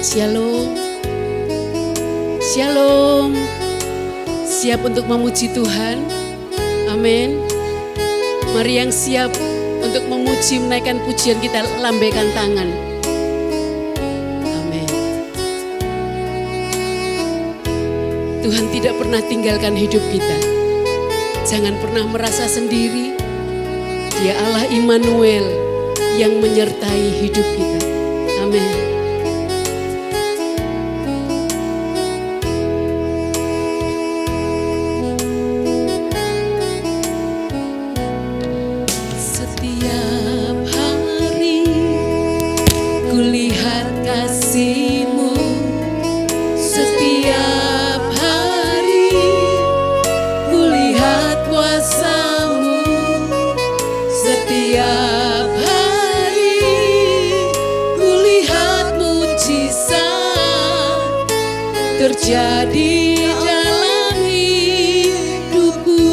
Shalom. Shalom. Siap untuk memuji Tuhan? Amin. Mari yang siap untuk memuji, menaikkan pujian, kita lambaikan tangan. Amin. Tuhan tidak pernah tinggalkan hidup kita. Jangan pernah merasa sendiri. Dia Allah Immanuel yang menyertai hidup kita. Amin. Terjadi dalam hidupku.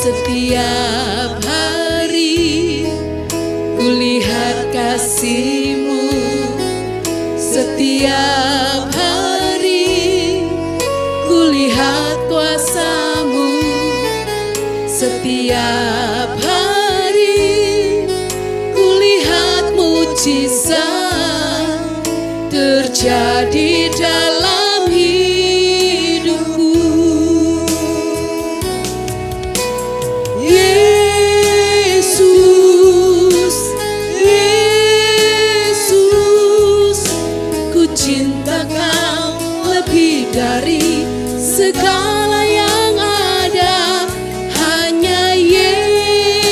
Setiap hari kulihat kasih-Mu. Setiap hari kulihat kuasa-Mu. Setiap hari kulihat mujizat terjadi dalam hidupku. Yesus, Yesus, ku cinta Kau lebih dari segala yang ada. Hanya Yesus,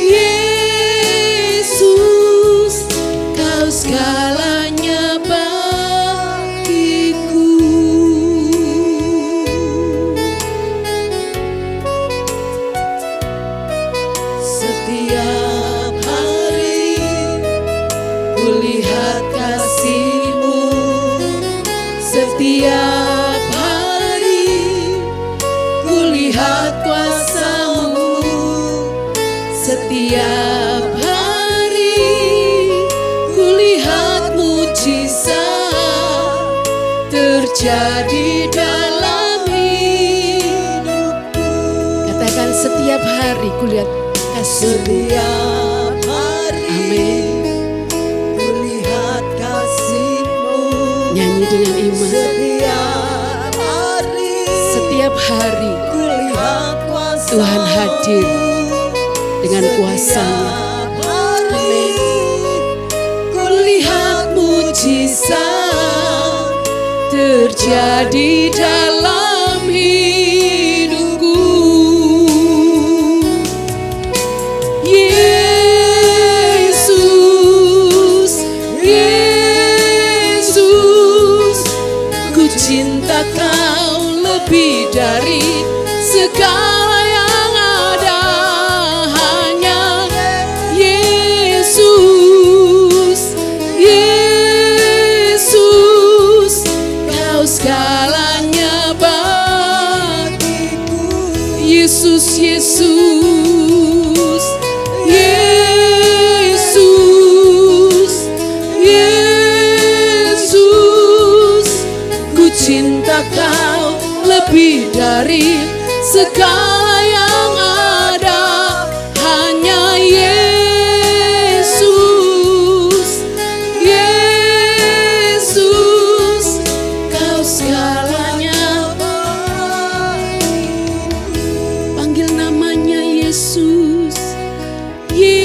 Yesus, Kau segalanya bagiku. Setiap hari kulihat kasih-Mu. Setiap hari kulihat kuasa-Mu. Setiap hari kulihat mujizat terjadi dalam hidupku. Katakan, setiap hari kulihat kasih. Setiap hari, amin, kulihat kasih-Mu. Nyanyi dengan iman. Setiap hari kulihat kuasa Tuhan hadir dengan kuasa-Nya. Amin. Kulihat mujizat terjadi dalam hidupku. Yesus, Yesus, ku cinta Kau lebih dari segala yang ada. Hanya Yesus, Yesus, Kau segalanya bagiku. Yesus, Yesus, Yesus, Yesus, ku cinta Kau lebih dari segala yang ada. Hanya Yesus, Yesus, Kau segalanya bagiku. Panggil namanya Yesus, Yesus,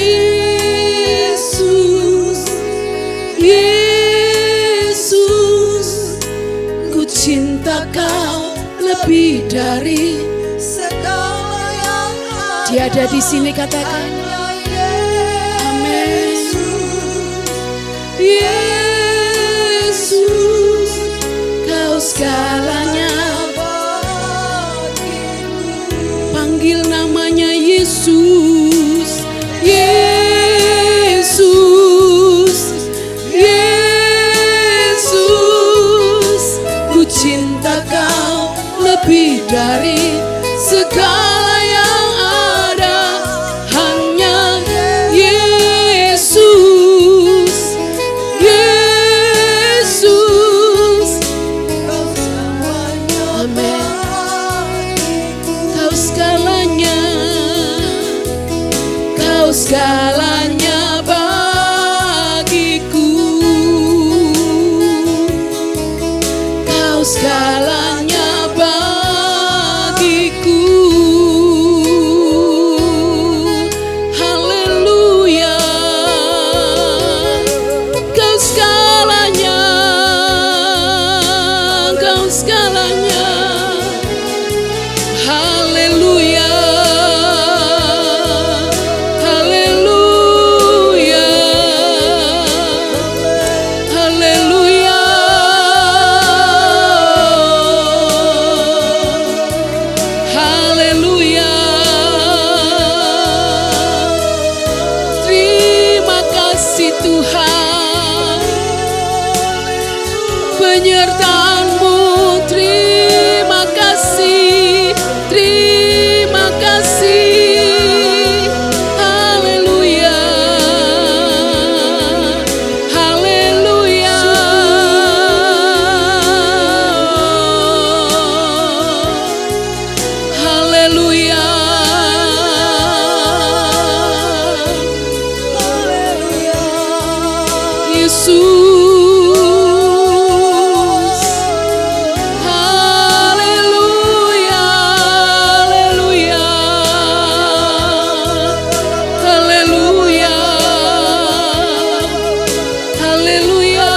Yesus, ku cinta Kau lebih dari segala yang ada. Dia ada di sini, katakan. Amin. Yesus, Kau segalanya bagiku. Panggil namanya Yesus, Yesus, Yesus, ku cinta Kau lebih dari segala yang ada. Hanya Yesus. penyertaan-Mu. Terima kasih, terima kasih. Haleluya, haleluya. Haleluya. Yesus. Haleluya, haleluya. Haleluya. Haleluya.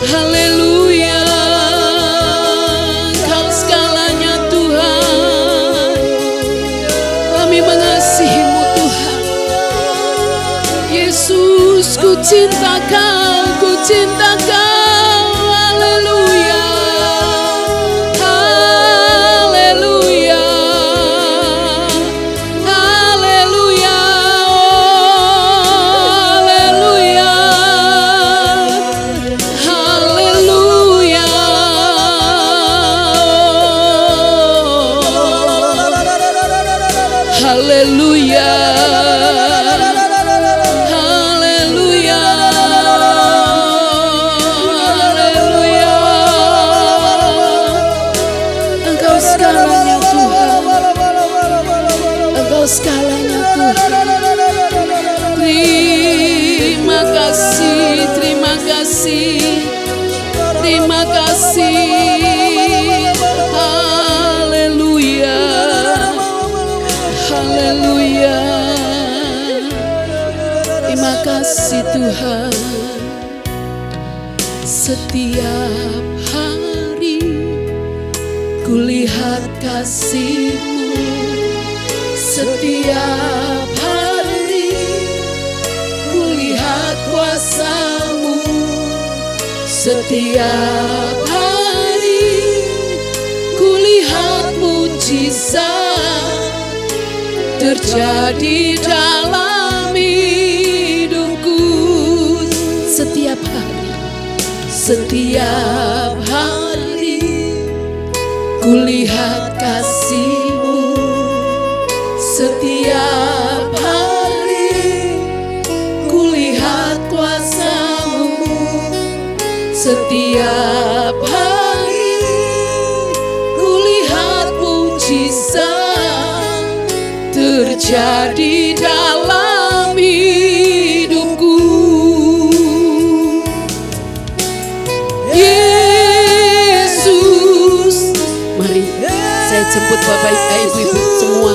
Haleluya. Engkau segalanya Tuhan. Kami mengasihi-Mu Tuhan. Yesus, ku cinta Kau, ku cinta Kau. Haleluya. Haleluya. Haleluya. Haleluya. Haleluya. Haleluya. Haleluya. Haleluya. Engkau segalanya Tuhan. Engkau segalanya Tuhan. Terima kasih, terima kasih. Terima kasih. Haleluya. Haleluya. Terima kasih Tuhan. Setiap hari kulihat kasih-Mu. Setiap hari kulihat kuasa-Mu. Setiap hari kulihat mujizat terjadi dalam hidupku. Setiap hari, setiap hari kulihat kasih-Mu. Setiap hari kulihat kuasa-Mu. Setiap hari kulihat mujizat terjadi dalam hidupku. Yesus. Mari saya jemput Bapak Ibu semua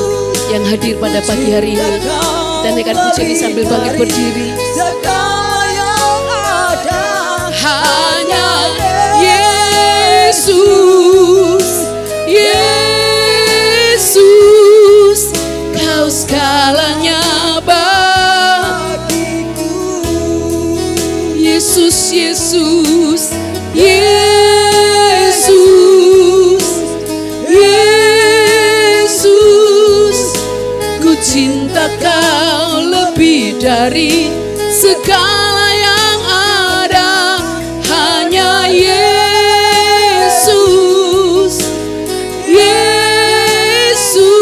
yang hadir pada pagi hari ini, dan akan puji ini sambil bangkit berdiri. Hanya Yesus, Yesus, Kau segalanya bagiku. Yesus, Yesus, Yesus, Yesus, ku cinta Kau lebih dari segala yang ada. Hanya Yesus, Yesus,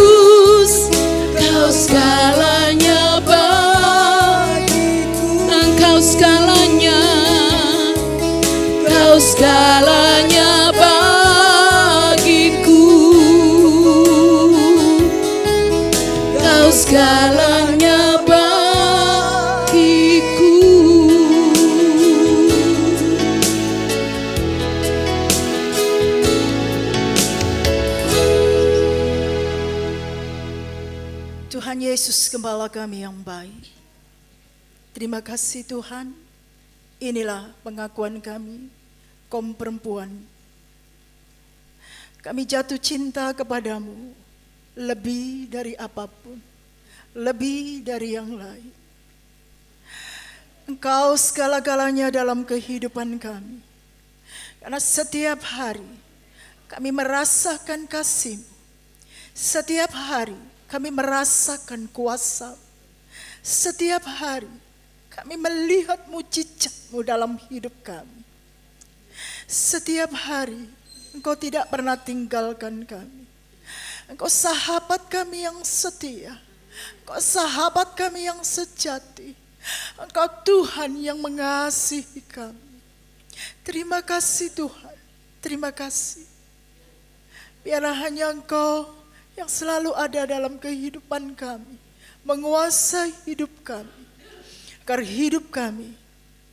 Kau segalanya bagiku. Engkau segalanya, Kau segalanya bagiku. Kau segalanya bagiku. Tuhan Yesus, Gembala kami yang baik. Terima kasih Tuhan. Inilah pengakuan kami, kaum perempuan. Kami jatuh cinta kepadamu lebih dari apapun, lebih dari yang lain. Engkau segala-galanya dalam kehidupan kami. Karena setiap hari kami merasakan kasih-Mu. Setiap hari kami merasakan kuasa. Setiap hari kami melihat mujizat-Mu dalam hidup kami. Setiap hari Engkau tidak pernah tinggalkan kami. Engkau sahabat kami yang setia. Engkau sahabat kami yang sejati. Engkau Tuhan yang mengasihi kami. Terima kasih Tuhan. Terima kasih. Biarlah hanya Engkau yang selalu ada dalam kehidupan kami, menguasai hidup kami, agar hidup kami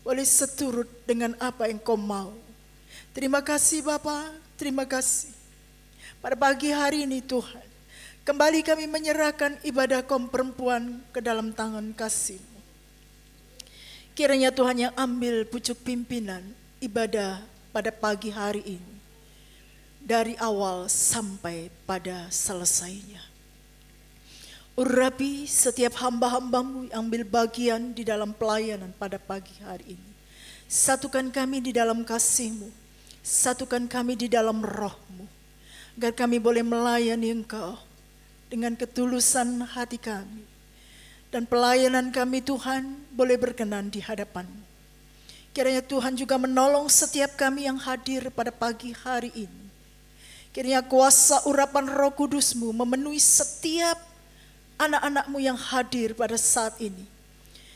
boleh seturut dengan apa yang Kau mau. Terima kasih Bapa, terima kasih. Pada pagi hari ini Tuhan, kembali kami menyerahkan ibadah kaum perempuan ke dalam tangan kasih-Mu. Kiranya Tuhan yang ambil pucuk pimpinan ibadah pada pagi hari ini, dari awal sampai pada selesainya. Urapi setiap hamba-hamba-Mu yang ambil bagian di dalam pelayanan pada pagi hari ini. Satukan kami di dalam kasih-Mu, satukan kami di dalam roh-Mu, agar kami boleh melayani Engkau dengan ketulusan hati kami. Dan pelayanan kami Tuhan boleh berkenan di hadapan-Mu. Kiranya Tuhan juga menolong setiap kami yang hadir pada pagi hari ini. Kiranya kuasa urapan Roh Kudus-Mu memenuhi setiap anak-anak-Mu yang hadir pada saat ini.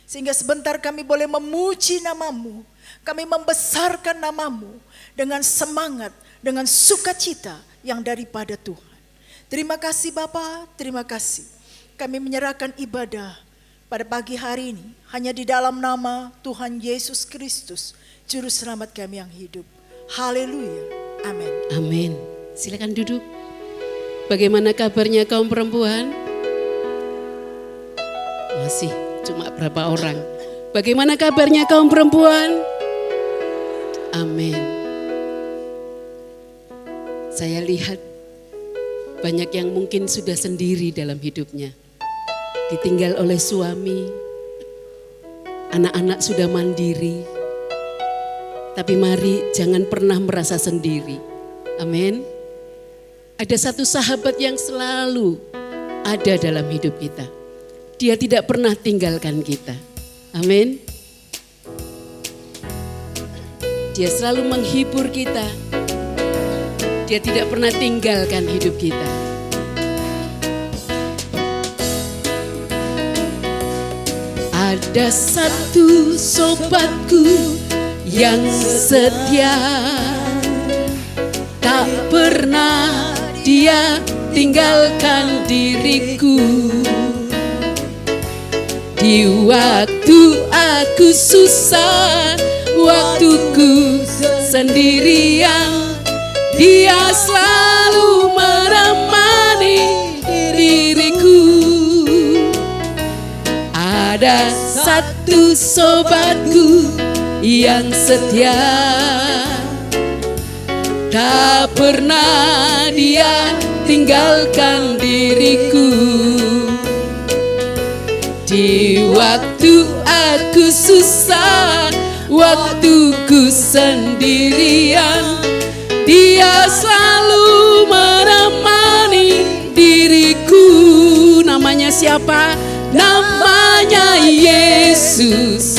Sehingga sebentar kami boleh memuji nama-Mu, kami membesarkan nama-Mu dengan semangat, dengan sukacita yang daripada Tuhan. Terima kasih Bapa, terima kasih. Kami menyerahkan ibadah pada pagi hari ini hanya di dalam nama Tuhan Yesus Kristus, Juru Selamat kami yang hidup. Haleluya, amin. Amin. Silakan duduk. Bagaimana kabarnya kaum perempuan? Masih cuma berapa orang? Bagaimana kabarnya kaum perempuan? Amin. Saya lihat banyak yang mungkin sudah sendiri dalam hidupnya. Ditinggal oleh suami, anak-anak sudah mandiri. Tapi mari jangan pernah merasa sendiri. Amin. Ada satu sahabat yang selalu ada dalam hidup kita. Dia tidak pernah tinggalkan kita. Amin. Dia selalu menghibur kita. Dia tidak pernah tinggalkan hidup kita. Ada satu sobatku yang setia, tak pernah dia tinggalkan diriku. Di waktu aku susah, waktuku sendirian, dia selalu menemani diriku. Ada satu sobatku yang setia, tak pernah dia tinggalkan diriku. Di waktu aku susah, waktuku sendirian, dia selalu menemani diriku. Namanya siapa? Namanya Yesus.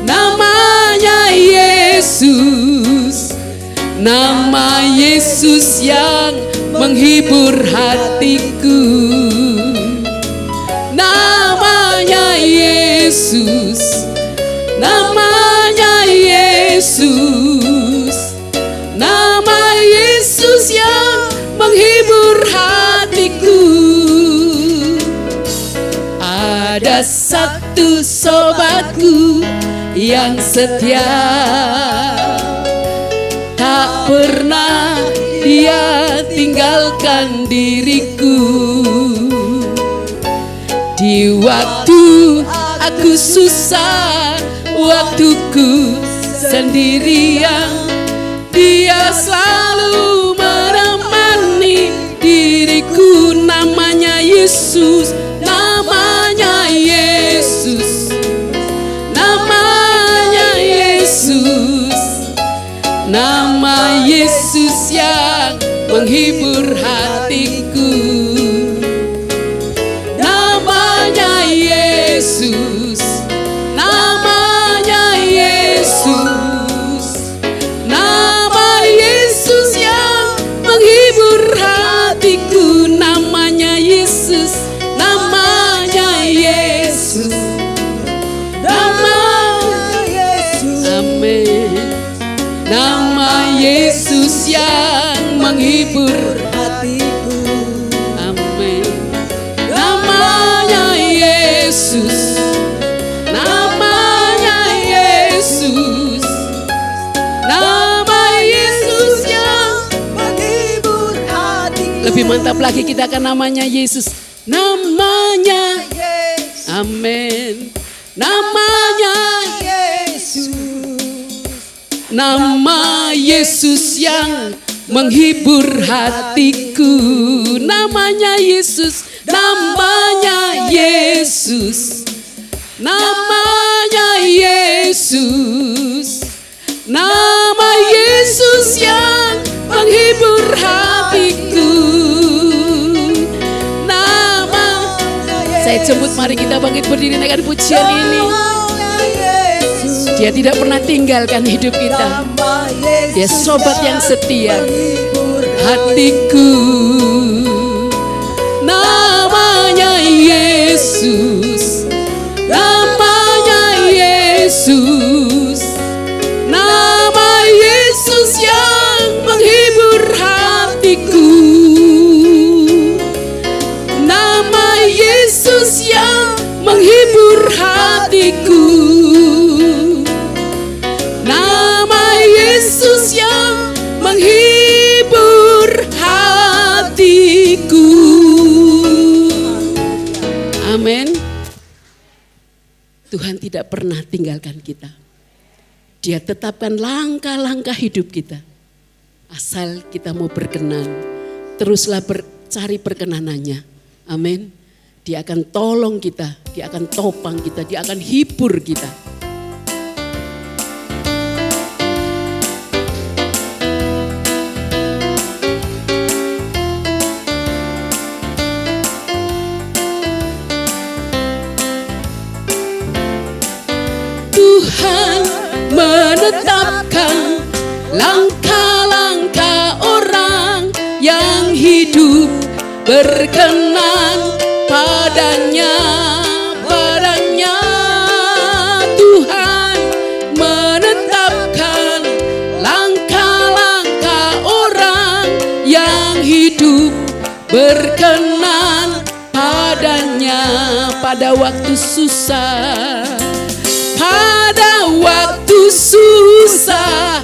Namanya Yesus. Nama Yesus yang menghibur hatiku. Namanya Yesus. Namanya Yesus. Nama Yesus yang menghibur hatiku. Ada satu sobatku yang setia, tak pernah dia tinggalkan diriku. Di waktu aku susah, waktuku sendirian, dia selalu menemani diriku. Namanya Yesus. Namanya Yesus. Namanya Yesus. Nama Yesus yang menghibur hatiku. Namanya Yesus. menghibur hatiku. Amin. Namanya Yesus, namanya Yesus, nama Yesus yang Menghibur hatiku. lebih mantap lagi, kita akan namanya Yesus, namanya, Yesus, amin, namanya, Yesus, nama Yesus yang menghibur hatiku, namanya Yesus, namanya Yesus, namanya Yesus, nama Yesus yang menghibur hatiku. Nama, saya jemput, mari kita bangkit berdiri naikkan pujian ini. Dia tidak pernah tinggalkan hidup kita. Dia sobat yang setia hatiku. Namanya Yesus, namanya Yesus, nama Yesus yang menghibur hatiku. Nama Yesus yang menghibur hatiku. Nama Yesus yang menghibur hatiku. Amin. Tuhan tidak pernah tinggalkan kita. Dia tetapkan langkah-langkah hidup kita. Asal kita mau berkenan, teruslah cari perkenanannya. Amin. Dia akan tolong kita, dia akan topang kita, dia akan hibur kita. Tuhan menetapkan langkah-langkah orang yang hidup berkenan padanya, padanya. Tuhan menetapkan langkah-langkah orang yang hidup berkenan padanya pada waktu susah. Pada waktu susah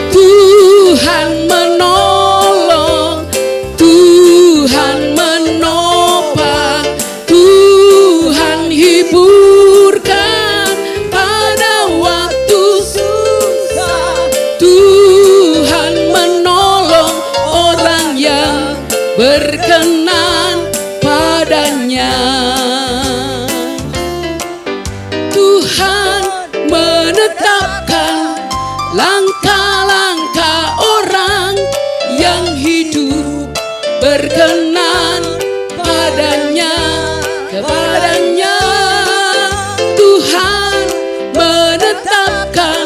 Tuhan menolong, Tuhan menopang, Tuhan hiburkan. Pada waktu susah Tuhan menolong orang yang berkenan padanya. Tuhan menetapkan langkah-langkah orang yang hidup berkenan padanya, kepadanya. Tuhan menetapkan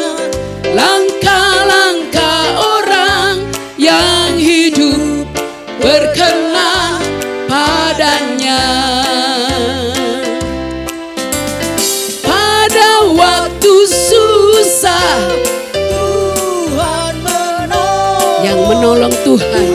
langkah-langkah orang yang hidup berkenan padanya. Waktu susah Tuhan menolong, yang menolong Tuhan,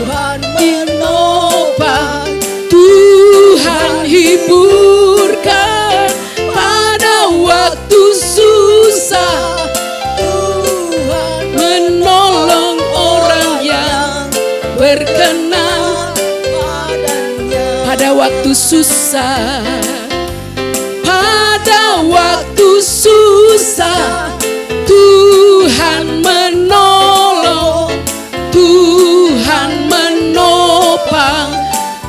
Tuhan menopang, Tuhan hiburkan. Pada waktu susah Tuhan menolong orang yang berkenan padanya. pada waktu susah. Pada waktu susah Tuhan menolong, Tuhan menopang,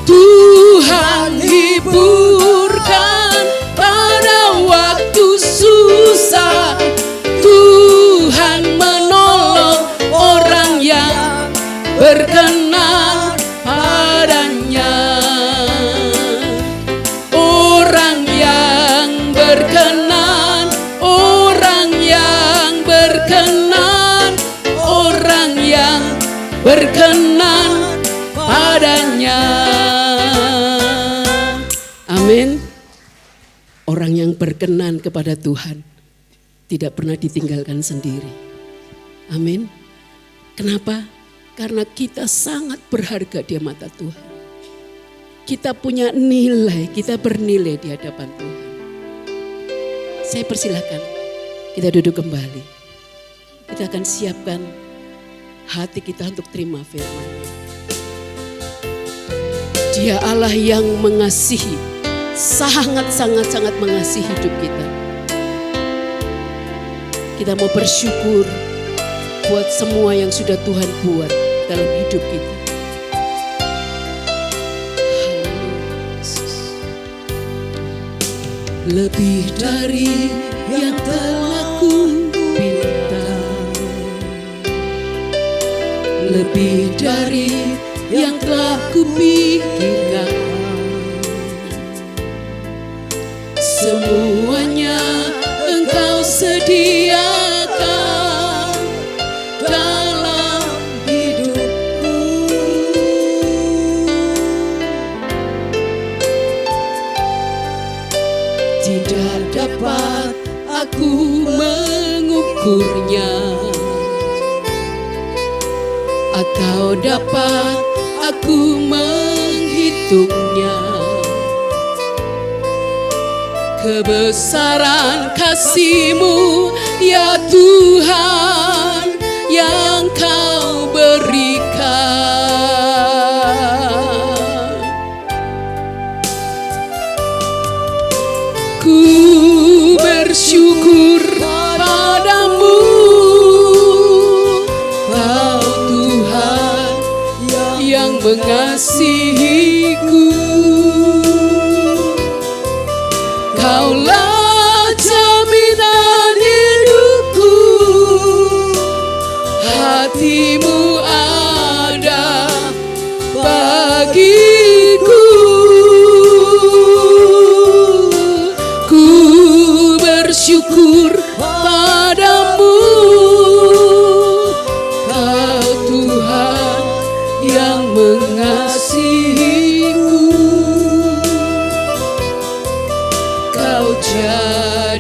Tuhan hiburkan. Pada waktu susah Tuhan menolong orang yang berkenan padanya. Orang yang berkenan, orang yang berkenan, orang yang berkenan padanya. Amin. Orang yang berkenan kepada Tuhan tidak pernah ditinggalkan sendiri. Amin. Kenapa? Karena kita sangat berharga di mata Tuhan. Kita punya nilai, kita bernilai di hadapan Tuhan. Saya persilahkan kita duduk kembali. Kita akan siapkan hati kita untuk terima firman-Nya. Dia Allah yang mengasihi, sangat mengasihi hidup kita. Kita mau bersyukur buat semua yang sudah Tuhan buat dalam hidup kita. Lebih dari yang telah ku pinta, lebih dari yang telah ku pikirkan, semuanya Engkau sediakan dalam hidupku. Tidak dapat aku mengukurnya, atau dapat aku menghitungnya. Kebesaran kasih-Mu ya Tuhan yang Kau berikan. Ku bersyukur padamu, Kau Tuhan yang mengasihiku. Kaulah jaminan hidupku, hati-Mu ada bagiku. Ku bersyukur padamu, Kau Tuhan yang mengasihiku. Kau jadikan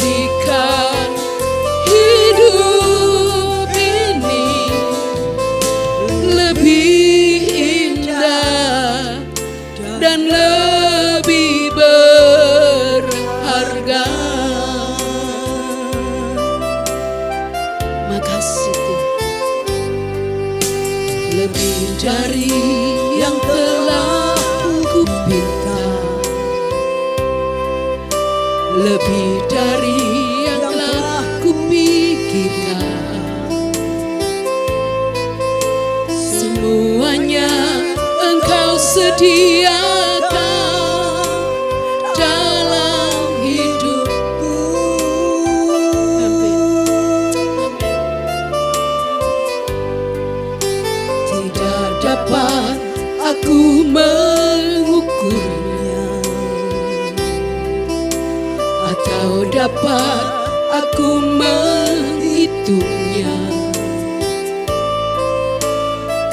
hidup ini lebih indah dan lebih berharga. Makasih Tuhan. Lebih dari yang telah ku pinta, lebih dari yang telah kupikirkan, semuanya Engkau sediakan dalam hidupku. Tidak dapat aku mengukurnya, atau dapat aku menghitungnya.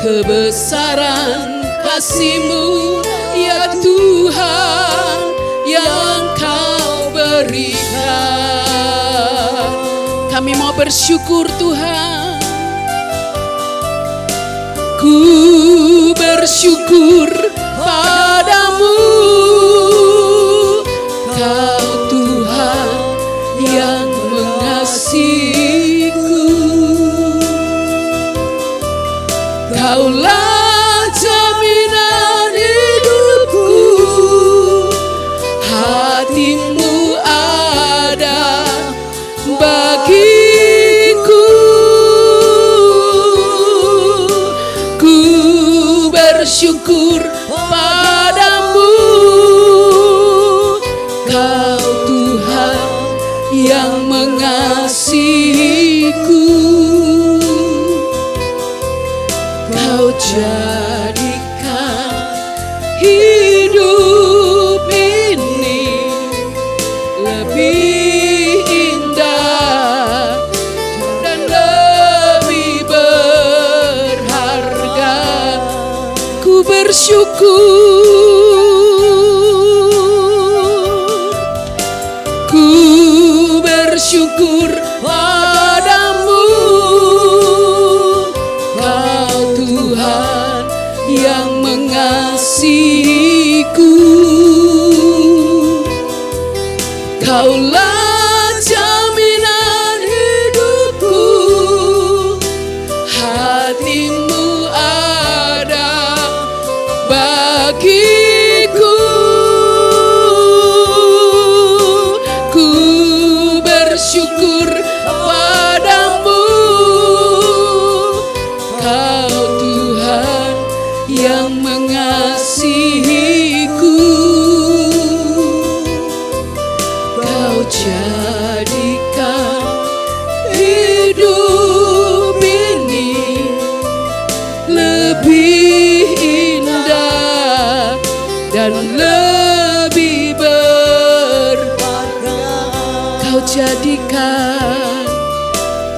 Kebesaran kasih-Mu ya Tuhan yang Kau berikan. Kami mau bersyukur Tuhan. Ku bersyukur padamu, Kau Tuhan yang mengasihiku. Kaulah jaminan hidupku, hati-Mu ada bagiku. Ku bersyukur padamu, Kau Tuhan yang mengasihiku. Kau jadikan hidup ini lebih indah dan lebih berharga. Ku bersyukur padamu, Kau Tuhan yang mengasihiku. Kaulah jaminan hidupku, hatimu ada bagiku. Ku bersyukur padamu, Kau Tuhan yang mengasihiku. Kau jadikan hidup ini lebih indah dan lebih berharga.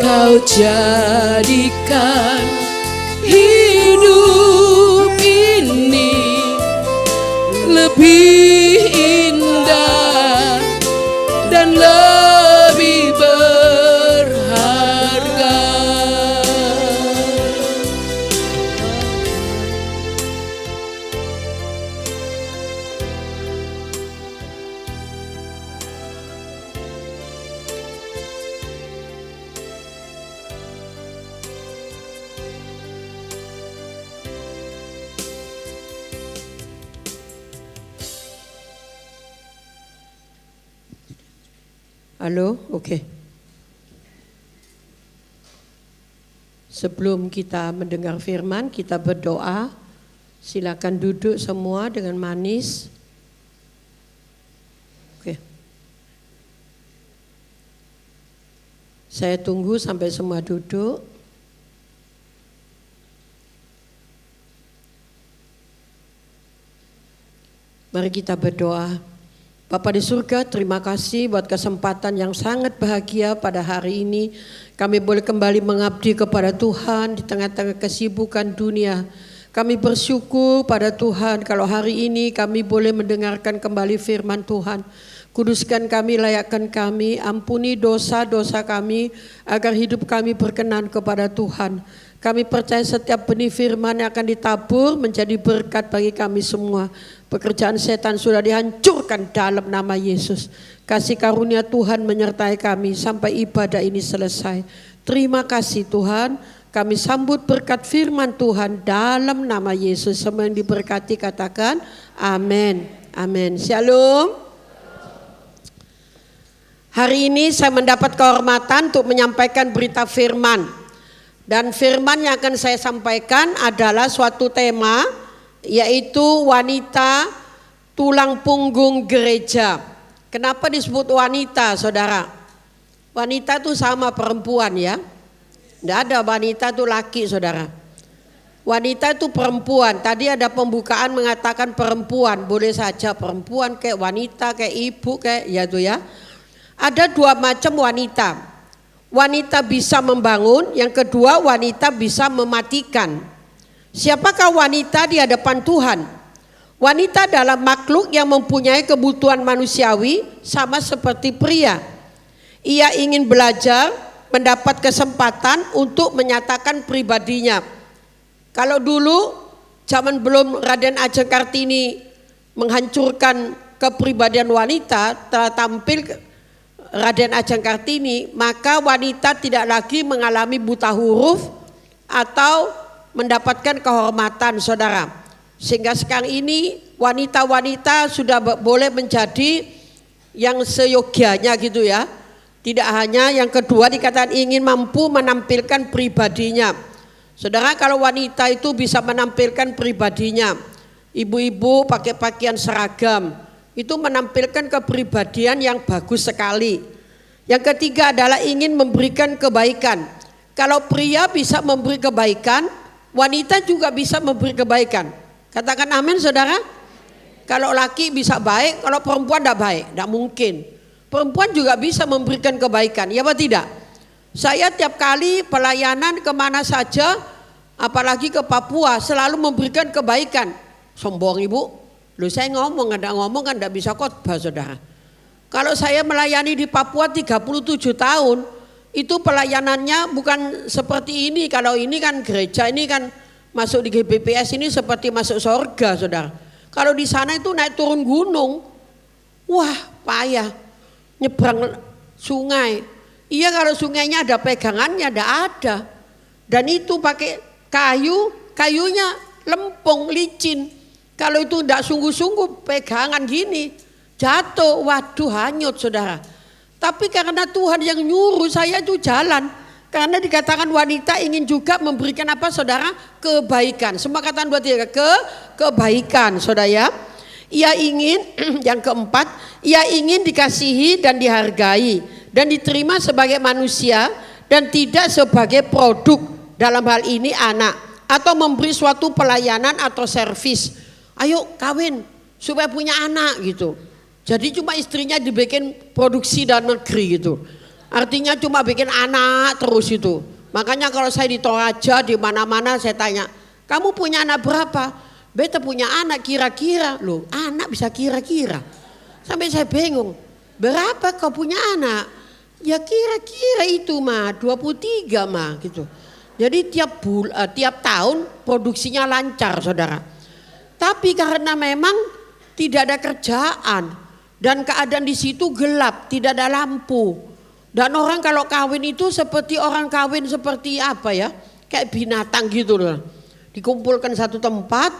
Kau jadikan hidup ini lebih indah dan lebih berharga. Halo, oke. Sebelum kita mendengar firman, kita berdoa. Silakan duduk semua dengan manis. Oke. Saya tunggu sampai semua duduk. Mari kita berdoa. Bapa di surga, terima kasih buat kesempatan yang sangat bahagia pada hari ini. Kami boleh kembali mengabdi kepada Tuhan di tengah-tengah kesibukan dunia. Kami bersyukur pada Tuhan kalau hari ini kami boleh mendengarkan kembali firman Tuhan. Kuduskan kami, layakkan kami, ampuni dosa-dosa kami agar hidup kami berkenan kepada Tuhan. Kami percaya setiap benih firman yang akan ditabur menjadi berkat bagi kami semua. Pekerjaan setan sudah dihancurkan dalam nama Yesus. Kasih karunia Tuhan menyertai kami sampai ibadah ini selesai. Terima kasih Tuhan. Kami sambut berkat firman Tuhan dalam nama Yesus. Semua yang diberkati katakan amin. Amin. Shalom. Hari ini saya mendapat kehormatan untuk menyampaikan berita firman. Dan firman yang akan saya sampaikan adalah suatu tema, yaitu wanita tulang punggung gereja. Kenapa disebut wanita, saudara? Wanita itu sama perempuan ya. Tidak ada wanita itu laki, saudara. Wanita itu perempuan. Tadi ada pembukaan mengatakan perempuan. Boleh saja perempuan kayak wanita, kayak ibu, kayak ya itu ya. Ada dua macam wanita. Wanita bisa membangun, yang kedua wanita bisa mematikan. Siapakah wanita di hadapan Tuhan? Wanita adalah makhluk yang mempunyai kebutuhan manusiawi sama seperti pria. Ia ingin belajar, mendapat kesempatan untuk menyatakan pribadinya. Kalau dulu zaman belum Raden Ajeng Kartini menghancurkan kepribadian wanita, telah tampil Raden Ajeng Kartini, maka wanita tidak lagi mengalami buta huruf atau mendapatkan kehormatan, saudara. Sehingga sekarang ini wanita-wanita sudah boleh menjadi yang seyogianya gitu ya. Tidak hanya yang kedua dikatakan ingin mampu menampilkan pribadinya. Saudara, kalau wanita itu bisa menampilkan pribadinya, ibu-ibu pakai pakaian seragam, itu menampilkan kepribadian yang bagus sekali. Yang ketiga adalah ingin memberikan kebaikan. Kalau pria bisa memberi kebaikan, wanita juga bisa memberi kebaikan. Katakan amin, saudara. Kalau laki bisa baik, kalau perempuan tidak baik, tidak mungkin. Perempuan juga bisa memberikan kebaikan, ya apa tidak? Saya tiap kali pelayanan kemana saja, apalagi ke Papua, selalu memberikan kebaikan. Sombong ibu. Loh, saya ngomong, ada ngomong kan tidak bisa khotbah, saudara. Kalau saya melayani di Papua 37 tahun, itu pelayanannya bukan seperti ini. Kalau ini kan gereja, ini kan masuk di GBPS ini seperti masuk surga, saudara. Kalau di sana itu naik turun gunung, wah payah, nyebrang sungai. Iya kalau sungainya ada pegangannya, tidak ada. Dan itu pakai kayunya lempung, licin. Kalau itu tidak sungguh-sungguh pegangan gini, jatuh, waduh hanyut saudara. Tapi karena Tuhan yang nyuruh saya itu jalan. Karena dikatakan wanita ingin juga memberikan apa saudara? Kebaikan. Semua katakan 2, 3, kebaikan saudara ya. Ia ingin, yang keempat, ia ingin dikasihi dan dihargai. Dan diterima sebagai manusia dan tidak sebagai produk, dalam hal ini anak, atau memberi suatu pelayanan atau servis. Ayo kawin supaya punya anak gitu. Jadi cuma istrinya dibikin produksi dalam negeri gitu. Artinya cuma bikin anak terus itu. Makanya kalau saya di Toraja di mana-mana saya tanya, kamu punya anak berapa? Beta punya anak kira-kira. Loh, anak bisa kira-kira. Sampai saya bingung. Berapa kau punya anak? Ya kira-kira itu mah 23 mah gitu. Jadi tiap tahun produksinya lancar saudara. Tapi karena memang tidak ada kerjaan dan keadaan di situ gelap, tidak ada lampu. Dan orang kalau kawin itu seperti orang kawin seperti apa ya? Kayak binatang gitu loh. Dikumpulkan satu tempat,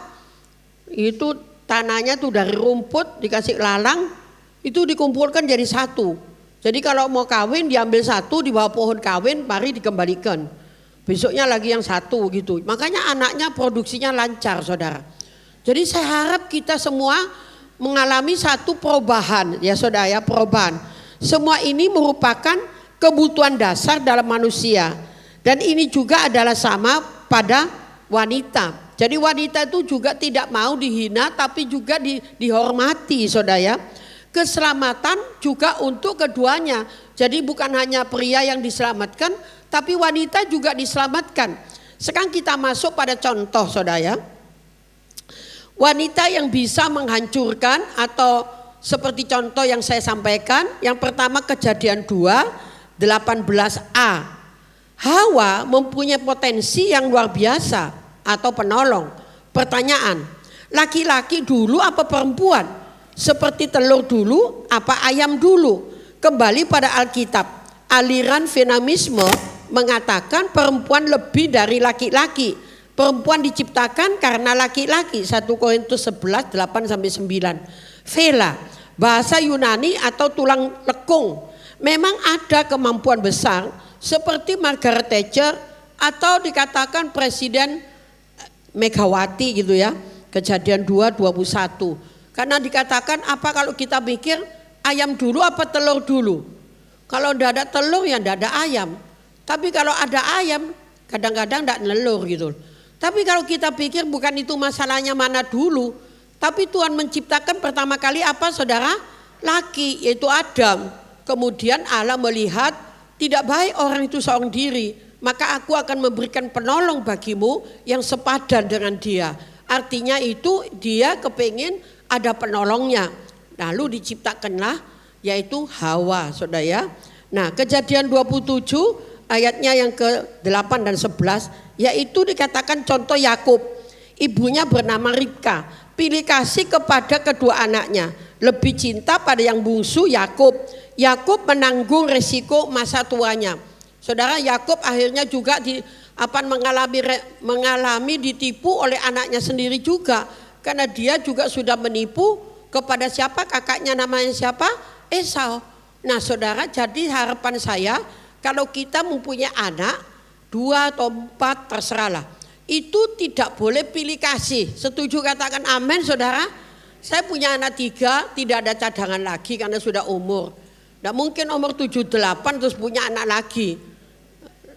itu tanahnya tuh dari rumput dikasih lalang, itu dikumpulkan jadi satu. Jadi kalau mau kawin diambil satu di bawah pohon kawin, mari dikembalikan. Besoknya lagi yang satu gitu. Makanya anaknya produksinya lancar saudara. Jadi saya harap kita semua mengalami satu perubahan ya saudara ya, perubahan. Semua ini merupakan kebutuhan dasar dalam manusia. Dan ini juga adalah sama pada wanita. Jadi wanita itu juga tidak mau dihina tapi juga dihormati saudara ya. Keselamatan juga untuk keduanya. Jadi bukan hanya pria yang diselamatkan, tapi wanita juga diselamatkan. Sekarang kita masuk pada contoh saudara ya. Wanita yang bisa menghancurkan atau seperti contoh yang saya sampaikan. Yang pertama Kejadian 2, 18a. Hawa mempunyai potensi yang luar biasa atau penolong. Pertanyaan, laki-laki dulu apa perempuan? Seperti telur dulu apa ayam dulu? Kembali pada Alkitab, aliran feminisme mengatakan perempuan lebih dari laki-laki. Perempuan diciptakan karena laki-laki. 1 Korintus 11, 8-9. Vela, bahasa Yunani atau tulang lekung. Memang ada kemampuan besar seperti Margaret Thatcher atau dikatakan Presiden Megawati gitu ya. Kejadian 2, 21. Karena dikatakan apa kalau kita pikir ayam dulu apa telur dulu? Kalau tidak ada telur ya tidak ada ayam. Tapi kalau ada ayam kadang-kadang tidak nelur gitu. Tapi kalau kita pikir bukan itu masalahnya mana dulu. Tapi Tuhan menciptakan pertama kali apa saudara? Laki, yaitu Adam. Kemudian Allah melihat tidak baik orang itu seorang diri. Maka aku akan memberikan penolong bagimu yang sepadan dengan dia. Artinya itu dia kepingin ada penolongnya. Lalu diciptakanlah yaitu Hawa saudara ya. Nah Kejadian 27 ayatnya yang ke-8 dan 11 yaitu dikatakan contoh Yakub. Ibunya bernama Ribka, pilih kasih kepada kedua anaknya, lebih cinta pada yang bungsu Yakub. Yakub menanggung resiko masa tuanya. Saudara, Yakub akhirnya juga mengalami ditipu oleh anaknya sendiri juga. Karena dia juga sudah menipu kepada siapa? Kakaknya namanya siapa? Esau. Nah saudara, jadi harapan saya kalau kita mempunyai anak 2 atau 4 terserahlah, itu tidak boleh pilih kasih. Setuju katakan amin saudara? Saya punya anak 3, tidak ada cadangan lagi karena sudah umur. Tidak mungkin umur 7-8 terus punya anak lagi.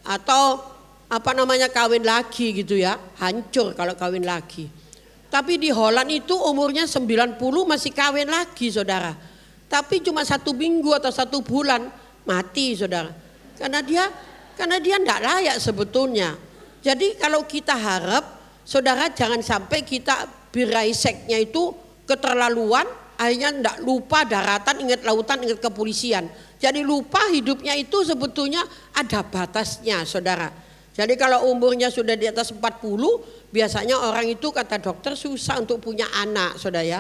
Atau kawin lagi gitu ya. Hancur kalau kawin lagi. Tapi di Holland itu umurnya 90 masih kawin lagi saudara. Tapi cuma 1 minggu atau 1 bulan mati saudara. Karena dia tidak layak sebetulnya. Jadi kalau kita harap saudara jangan sampai kita biraiseknya itu keterlaluan. Akhirnya tidak lupa daratan, ingat lautan, ingat kepolisian. Jadi lupa hidupnya itu sebetulnya ada batasnya saudara. Jadi kalau umurnya sudah di atas 40 biasanya orang itu kata dokter susah untuk punya anak, saudara ya.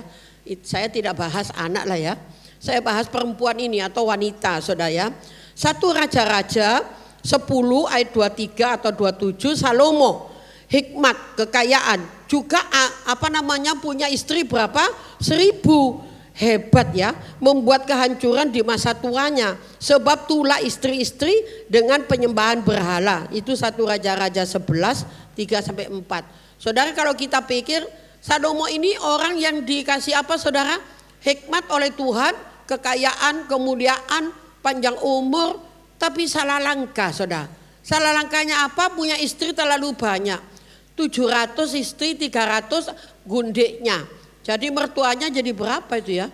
Saya tidak bahas anak lah ya. Saya bahas perempuan ini atau wanita, saudara ya. 1 Raja-Raja 10 ayat 23 atau 27, Salomo hikmat, kekayaan, juga punya istri berapa? 1000. Hebat ya, membuat kehancuran di masa tuanya, sebab tulah istri-istri dengan penyembahan berhala. Itu 1 Raja-Raja 11 3-4. Saudara, kalau kita pikir Salomo ini orang yang dikasih apa, saudara? Hikmat oleh Tuhan, kekayaan, kemuliaan, panjang umur, tapi salah langkah, saudara. Salah langkahnya apa? Punya istri terlalu banyak. 700 istri, 300 gundiknya. Jadi mertuanya jadi berapa itu ya?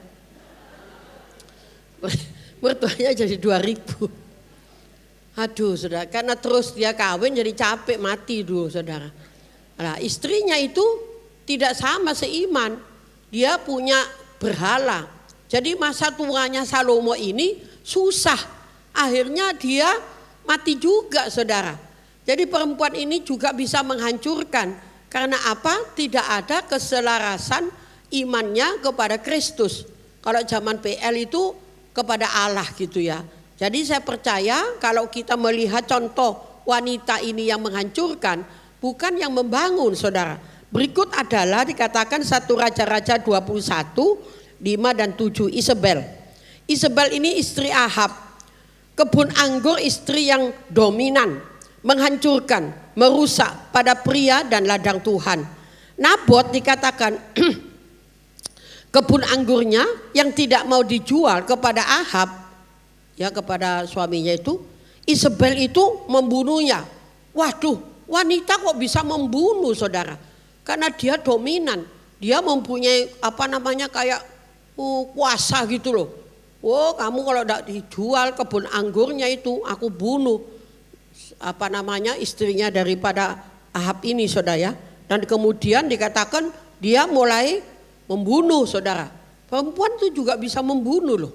Mertuanya jadi 2000. Aduh, saudara, karena terus dia kawin jadi capek, mati dulu, saudara. Nah, istrinya itu tidak sama seiman. Dia punya berhala. Jadi masa tuanya Salomo ini susah. Akhirnya dia mati juga, saudara. Jadi perempuan ini juga bisa menghancurkan. Karena apa? Tidak ada keselarasan imannya kepada Kristus. Kalau zaman PL itu kepada Allah gitu ya. Jadi saya percaya kalau kita melihat contoh wanita ini yang menghancurkan, bukan yang membangun, saudara. Berikut adalah dikatakan 1 Raja-Raja 21, 5 dan 7, Isabel. Isabel ini istri Ahab. Kebun anggur istri yang dominan, menghancurkan, merusak pada pria dan ladang Tuhan. Nabot dikatakan kebun anggurnya yang tidak mau dijual kepada Ahab, ya kepada suaminya itu, Isabel itu membunuhnya. Waduh, wanita kok bisa membunuh, saudara? Karena dia dominan, dia mempunyai kayak kuasa gitu loh. Oh, kamu kalau tidak dijual kebun anggurnya itu, aku bunuh istrinya daripada Ahab ini, saudara ya. Dan kemudian dikatakan dia mulai membunuh, saudara. Perempuan itu juga bisa membunuh loh.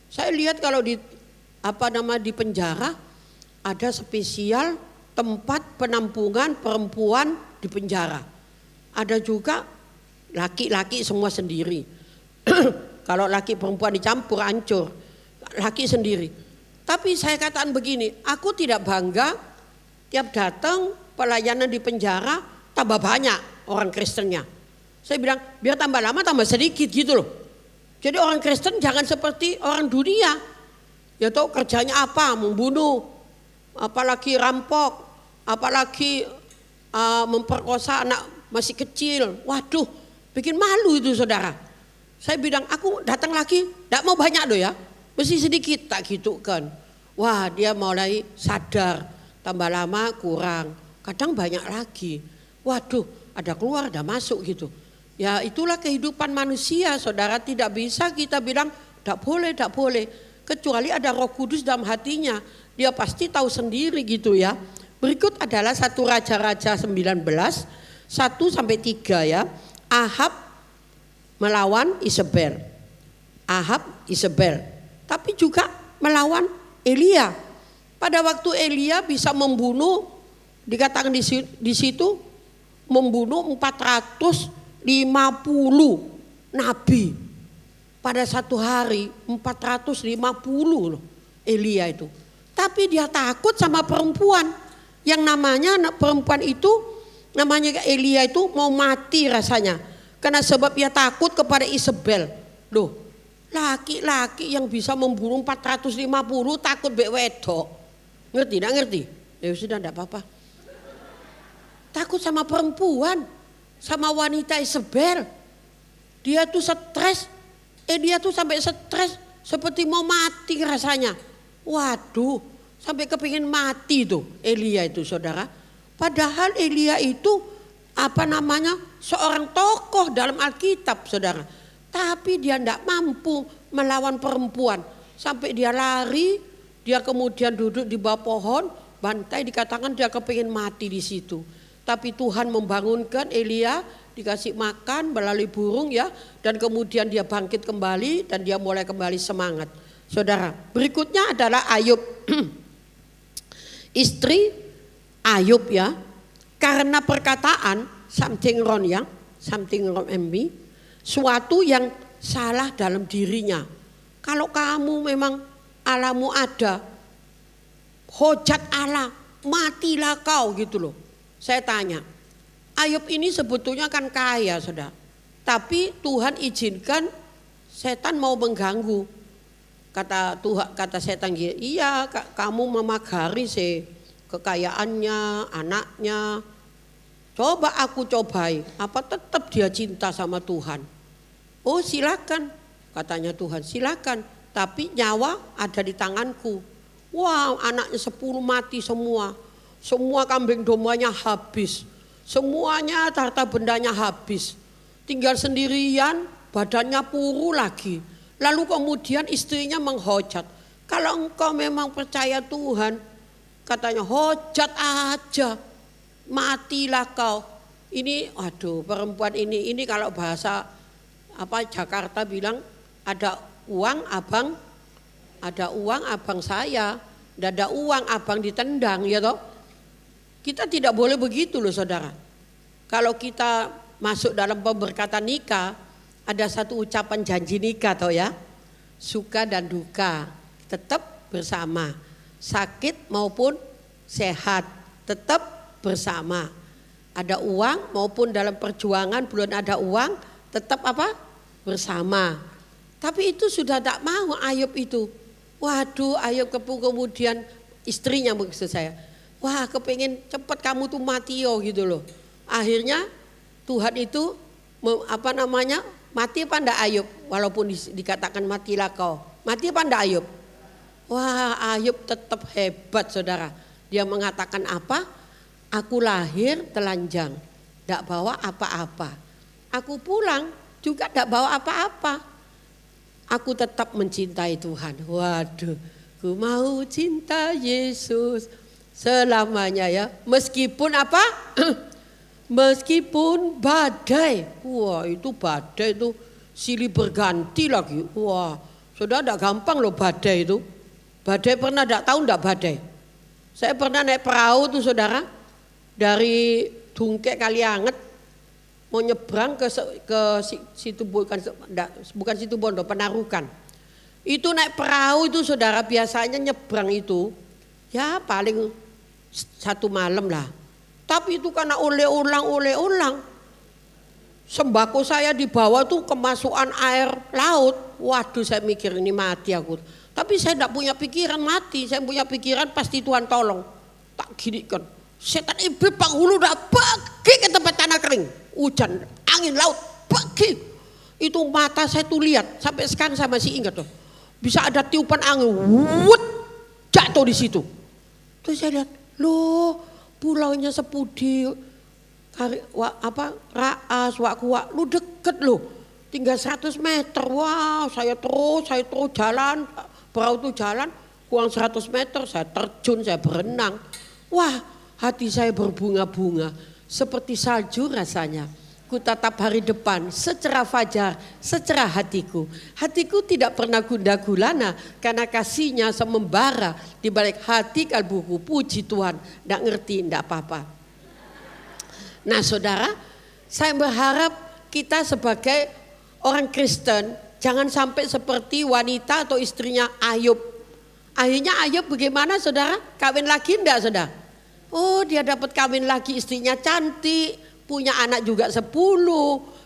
Saya lihat kalau di di penjara ada spesial tempat penampungan perempuan di penjara. Ada juga laki-laki semua sendiri. Kalau laki perempuan dicampur hancur. Laki sendiri. Tapi saya katakan begini, aku tidak bangga tiap datang pelayanan di penjara tambah banyak orang Kristennya. Saya bilang biar tambah lama tambah sedikit gitu loh. Jadi orang Kristen jangan seperti orang dunia. Ya tahu kerjanya apa, membunuh, apalagi rampok, apalagi memperkosa anak masih kecil. Waduh, bikin malu itu, saudara. Saya bilang aku datang lagi, tidak mau banyak loh ya, mesti sedikit, tak gitu kan. Wah, dia mulai sadar, tambah lama kurang, kadang banyak lagi. Waduh, ada keluar, ada masuk gitu. Ya itulah kehidupan manusia, saudara. Tidak bisa kita bilang tidak boleh, tidak boleh. Kecuali ada Roh Kudus dalam hatinya, dia pasti tahu sendiri gitu ya. Berikut adalah 1 Raja-Raja 19, 1-3 ya. Ahab melawan Isabel. Ahab, Isabel. Tapi juga melawan Elia. Pada waktu Elia bisa membunuh, dikatakan di situ membunuh 450 nabi. Pada satu hari 450 loh Elia itu. Tapi dia takut sama perempuan. Yang namanya perempuan itu, namanya Elia itu mau mati rasanya. Karena sebab dia takut kepada Isabel. Loh, laki-laki yang bisa membunuh 450 takut bek wedok. Ngerti, enggak ngerti? Ya sudah enggak apa-apa. Takut sama perempuan, sama wanita Isabel. Dia tuh stres. Dia tuh sampai stres seperti mau mati rasanya. Waduh, sampai kepingin mati tuh Elia itu, saudara. Padahal Elia itu seorang tokoh dalam Alkitab, saudara. Tapi dia tidak mampu melawan perempuan. Sampai dia lari, dia kemudian duduk di bawah pohon, bantai, dikatakan dia kepingin mati di situ. Tapi Tuhan membangunkan Elia, dikasih makan melalui burung ya, dan kemudian dia bangkit kembali dan dia mulai kembali semangat. Saudara, berikutnya adalah Ayub. Istri Ayub ya, karena perkataan something wrong ya, something wrong MB, suatu yang salah dalam dirinya. Kalau kamu memang Allahmu ada, hojat Allah, matilah kau gitu loh. Saya tanya, Ayub ini sebetulnya kan kaya saudara, tapi Tuhan izinkan setan mau mengganggu. Kata setan, iya kamu memagari sih kekayaannya, anaknya. Coba aku cobai, apa tetap dia cinta sama Tuhan? Oh silakan, katanya Tuhan, silakan. Tapi nyawa ada di tanganku. Wah, anaknya 10 mati semua. Semua kambing dombanya habis. Semuanya harta bendanya habis. Tinggal sendirian, badannya puru lagi. Lalu kemudian istrinya menghujat. Kalau engkau memang percaya Tuhan, katanya hujat aja. Matilah kau. Ini aduh perempuan ini kalau bahasa Jakarta bilang ada uang abang saya, tidak ada uang abang ditendang ya toh. Kita tidak boleh begitu loh saudara. Kalau kita masuk dalam pemberkatan nikah, ada satu ucapan janji nikah toh ya. Suka dan duka tetap bersama, sakit maupun sehat tetap bersama. Ada uang maupun dalam perjuangan belum ada uang tetap bersama. Tapi itu sudah tak mau Ayub itu. Waduh, Ayub kemudian istrinya maksud saya. Wah, kepingin cepat kamu tuh mati gitu loh. Akhirnya Tuhan itu mati apa enggak Ayub? Walaupun dikatakan matilah kau. Mati apa enggak Ayub? Wah, Ayub tetap hebat saudara. Dia mengatakan apa? Aku lahir telanjang, tidak bawa apa-apa. Aku pulang juga tidak bawa apa-apa. Aku tetap mencintai Tuhan. Waduh, ku mau cinta Yesus selamanya ya. Meskipun apa? Meskipun badai. Wah itu badai itu silih berganti lagi. Wah sudah tidak gampang loh badai itu. Badai pernah tidak tahu tidak badai? Saya pernah naik perahu tuh saudara. Dari Dungkek Kalianget mau nyebrang ke situ bukan situ Bondo, Penarukan. Itu naik perahu itu saudara biasanya nyebrang itu ya paling 1 malam lah. Tapi itu karena oleh ulang sembako saya dibawa tuh kemasukan air laut. Waduh saya mikir ini mati aku. Tapi saya tidak punya pikiran mati, saya punya pikiran pasti Tuhan tolong. Tak gini kan. Setan iblis penghulu udah pergi ke tempat tanah kering. Hujan, angin, laut, pergi. Itu mata saya tuh lihat. Sampai sekarang saya masih ingat tuh. Bisa ada tiupan angin, wut, jatuh di situ. Terus saya lihat, loh pulaunya Sepudi, Raas, Wakuwa, lu deket loh. Tinggal 100 meter, wow saya terus jalan. Perahu tuh jalan, kurang 100 meter, saya terjun, saya berenang. Wah. Hati saya berbunga-bunga, seperti salju rasanya. Ku tatap hari depan, secerah fajar, secerah hatiku. Hatiku tidak pernah gundah gulana, karena kasihnya semembara. Di balik hati kalbuku, puji Tuhan, tidak ngerti, tidak apa-apa. Nah saudara, saya berharap kita sebagai orang Kristen, jangan sampai seperti wanita atau istrinya Ayub. Akhirnya Ayub bagaimana saudara? Kawin lagi enggak saudara? Oh dia dapat kawin lagi, istrinya cantik, punya anak juga 10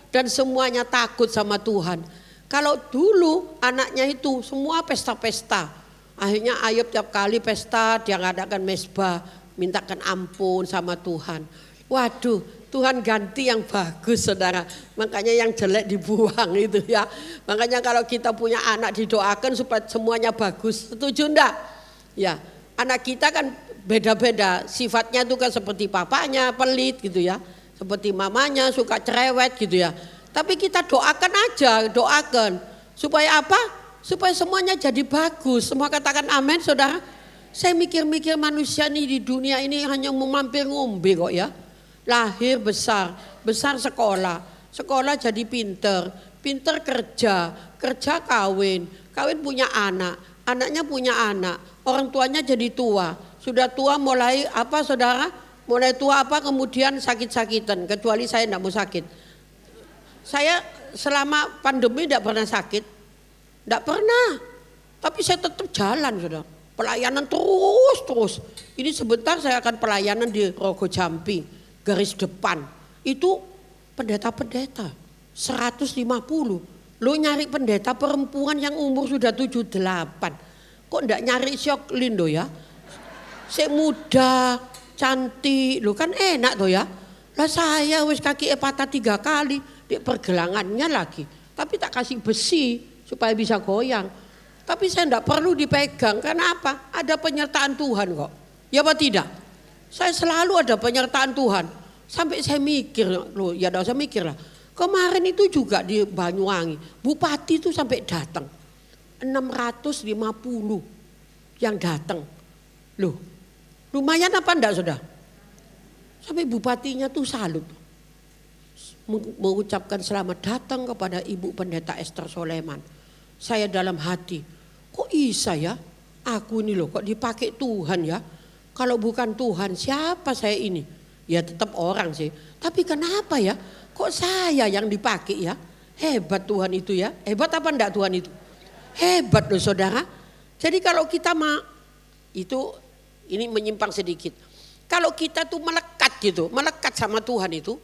dan semuanya takut sama Tuhan. Kalau dulu anaknya itu semua pesta-pesta. Akhirnya Ayub tiap kali pesta dia ngadakan mesbah, mintakan ampun sama Tuhan. Waduh Tuhan ganti yang bagus saudara. Makanya yang jelek dibuang itu ya. Makanya kalau kita punya anak didoakan supaya semuanya bagus. Setuju enggak? Ya anak kita kan beda-beda, sifatnya tuh kan seperti papanya pelit gitu ya, seperti mamanya suka cerewet gitu ya. Tapi kita doakan aja, doakan supaya apa? Supaya semuanya jadi bagus. Semua katakan amin saudara. Saya mikir-mikir manusia nih di dunia ini hanya mau mampir ngombe kok ya. Lahir besar sekolah jadi pinter kerja kawin punya anak, anaknya punya anak, orang tuanya jadi tua. Sudah tua mulai apa saudara? Mulai tua apa kemudian sakit-sakitan, kecuali saya tidak mau sakit. Saya selama pandemi tidak pernah sakit, tidak pernah. Tapi saya tetap jalan, saudara. Pelayanan terus. Ini sebentar saya akan pelayanan di Rogo Jampi, garis depan. Itu pendeta-pendeta 150. Lo nyari pendeta perempuan yang umur sudah 78. Kok enggak nyari Syok Lindo ya? Saya muda, cantik, lo kan enak tuh ya. Lah saya wis kaki patah 3 kali, di pergelangannya lagi. Tapi tak kasih besi supaya bisa goyang. Tapi saya enggak perlu dipegang, karena apa? Ada penyertaan Tuhan kok. Ya apa tidak? Saya selalu ada penyertaan Tuhan. Sampai saya mikir, loh ya enggak usah mikir lah. Kemarin itu juga di Banyuwangi, bupati itu sampai datang. 650 yang datang. Loh, lumayan apa enggak sudah? Sampai bupatinya tuh salut. Mengucapkan selamat datang kepada Ibu Pendeta Esther Soleman. Saya dalam hati, kok bisa ya? Aku ini loh kok dipakai Tuhan ya? Kalau bukan Tuhan siapa saya ini? Ya tetap orang sih. Tapi kenapa ya? Kok saya yang dipakai ya? Hebat Tuhan itu ya. Hebat apa enggak Tuhan itu? Hebat loh saudara. Jadi kalau kita itu ini menyimpang sedikit. Kalau kita tuh melekat sama Tuhan itu,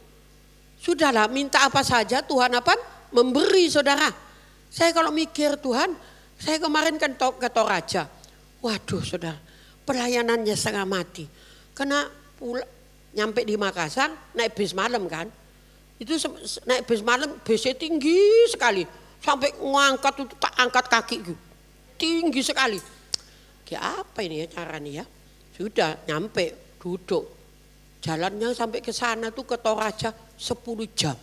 sudahlah minta apa saja Tuhan apa? Memberi saudara. Saya kalau mikir Tuhan, saya kemarin kan ke Toraja. Waduh saudara, pelayanannya setengah mati. Karena nyampe di Makassar naik bis malam kan. Itu naik bis malam, busnya tinggi sekali. Sampai ngangkat itu tak angkat kaki gitu. Tinggi sekali. Kayak apa ini ya caranya ya? Sudah nyampe, duduk. Jalannya sampai ke sana tuh ke Toraja 10 jam.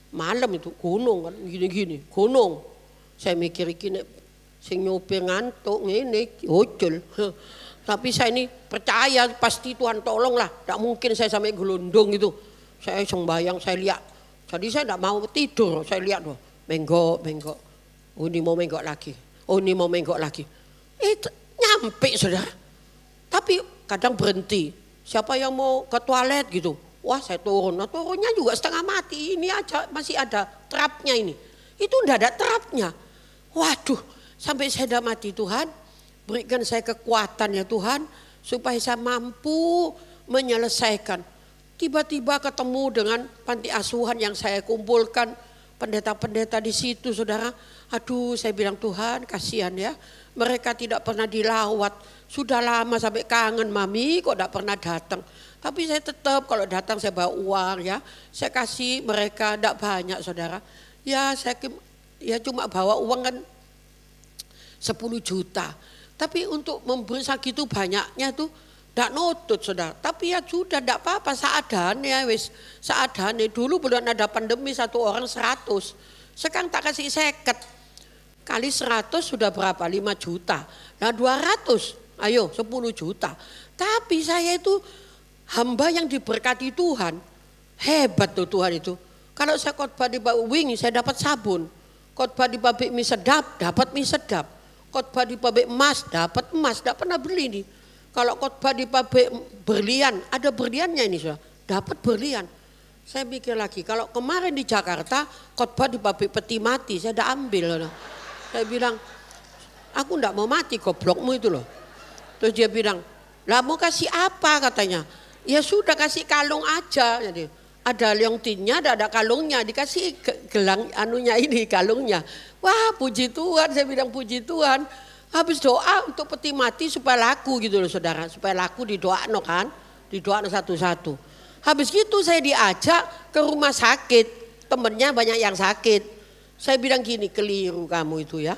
Malam itu gunung kan gini-gini, gunung. Saya mikir gini, sing nyopir ngantuk ngene ojol. Tapi saya ini percaya pasti Tuhan tolong lah. Tidak mungkin saya sampai gelondong gitu. Saya sembahyang, saya lihat. Jadi saya tidak mau tidur, saya lihat loh. Menggok. Oh ini mau menggok lagi. Nyampe saudara. Tapi kadang berhenti. Siapa yang mau ke toilet gitu. Wah saya turun. Nah turunnya juga setengah mati. Ini aja masih ada trapnya ini. Itu enggak ada trapnya. Waduh sampai saya udah mati Tuhan. Berikan saya kekuatan ya Tuhan. Supaya saya mampu menyelesaikan. Tiba-tiba ketemu dengan panti asuhan yang saya kumpulkan. Pendeta-pendeta di situ saudara. Aduh saya bilang Tuhan kasihan ya. Mereka tidak pernah dilawat. Sudah lama sampai kangen mami kok tidak pernah datang. Tapi saya tetap kalau datang saya bawa uang ya. Saya kasih mereka tidak banyak saudara. Ya saya cuma bawa uang kan 10 juta. Tapi untuk memberi segitu banyaknya tuh tidak nutut saudara. Tapi ya sudah tidak apa-apa seadanya wis. Seadanya dulu belum ada pandemi 1 orang 100. Sekarang tak kasih 50. Kali 100 sudah berapa? 5 juta. Nah 200, ayo 10 juta. Tapi saya itu hamba yang diberkati Tuhan. Hebat tuh Tuhan itu. Kalau saya khotbah di Pak Wingi saya dapat sabun. Khotbah di pabrik mie sedap, dapat mie sedap. Khotbah di pabrik emas, dapat emas. Tidak pernah beli nih. Kalau khotbah di pabrik berlian, ada berliannya ini sudah. Dapat berlian. Saya mikir lagi, kalau kemarin di Jakarta khotbah di pabrik peti mati, saya udah ambil. Saya bilang, aku enggak mau mati goblokmu itu loh. Terus dia bilang, lah mau kasih apa katanya. Ya sudah kasih kalung aja. Jadi ada leontinnya, ada kalungnya, dikasih gelang anunya ini kalungnya. Wah puji Tuhan, saya bilang puji Tuhan. Habis doa untuk peti mati supaya laku gitu loh saudara. Supaya laku didoakan kan, didoakan satu-satu. Habis gitu saya diajak ke rumah sakit, temennya banyak yang sakit. Saya bilang gini, keliru kamu itu ya.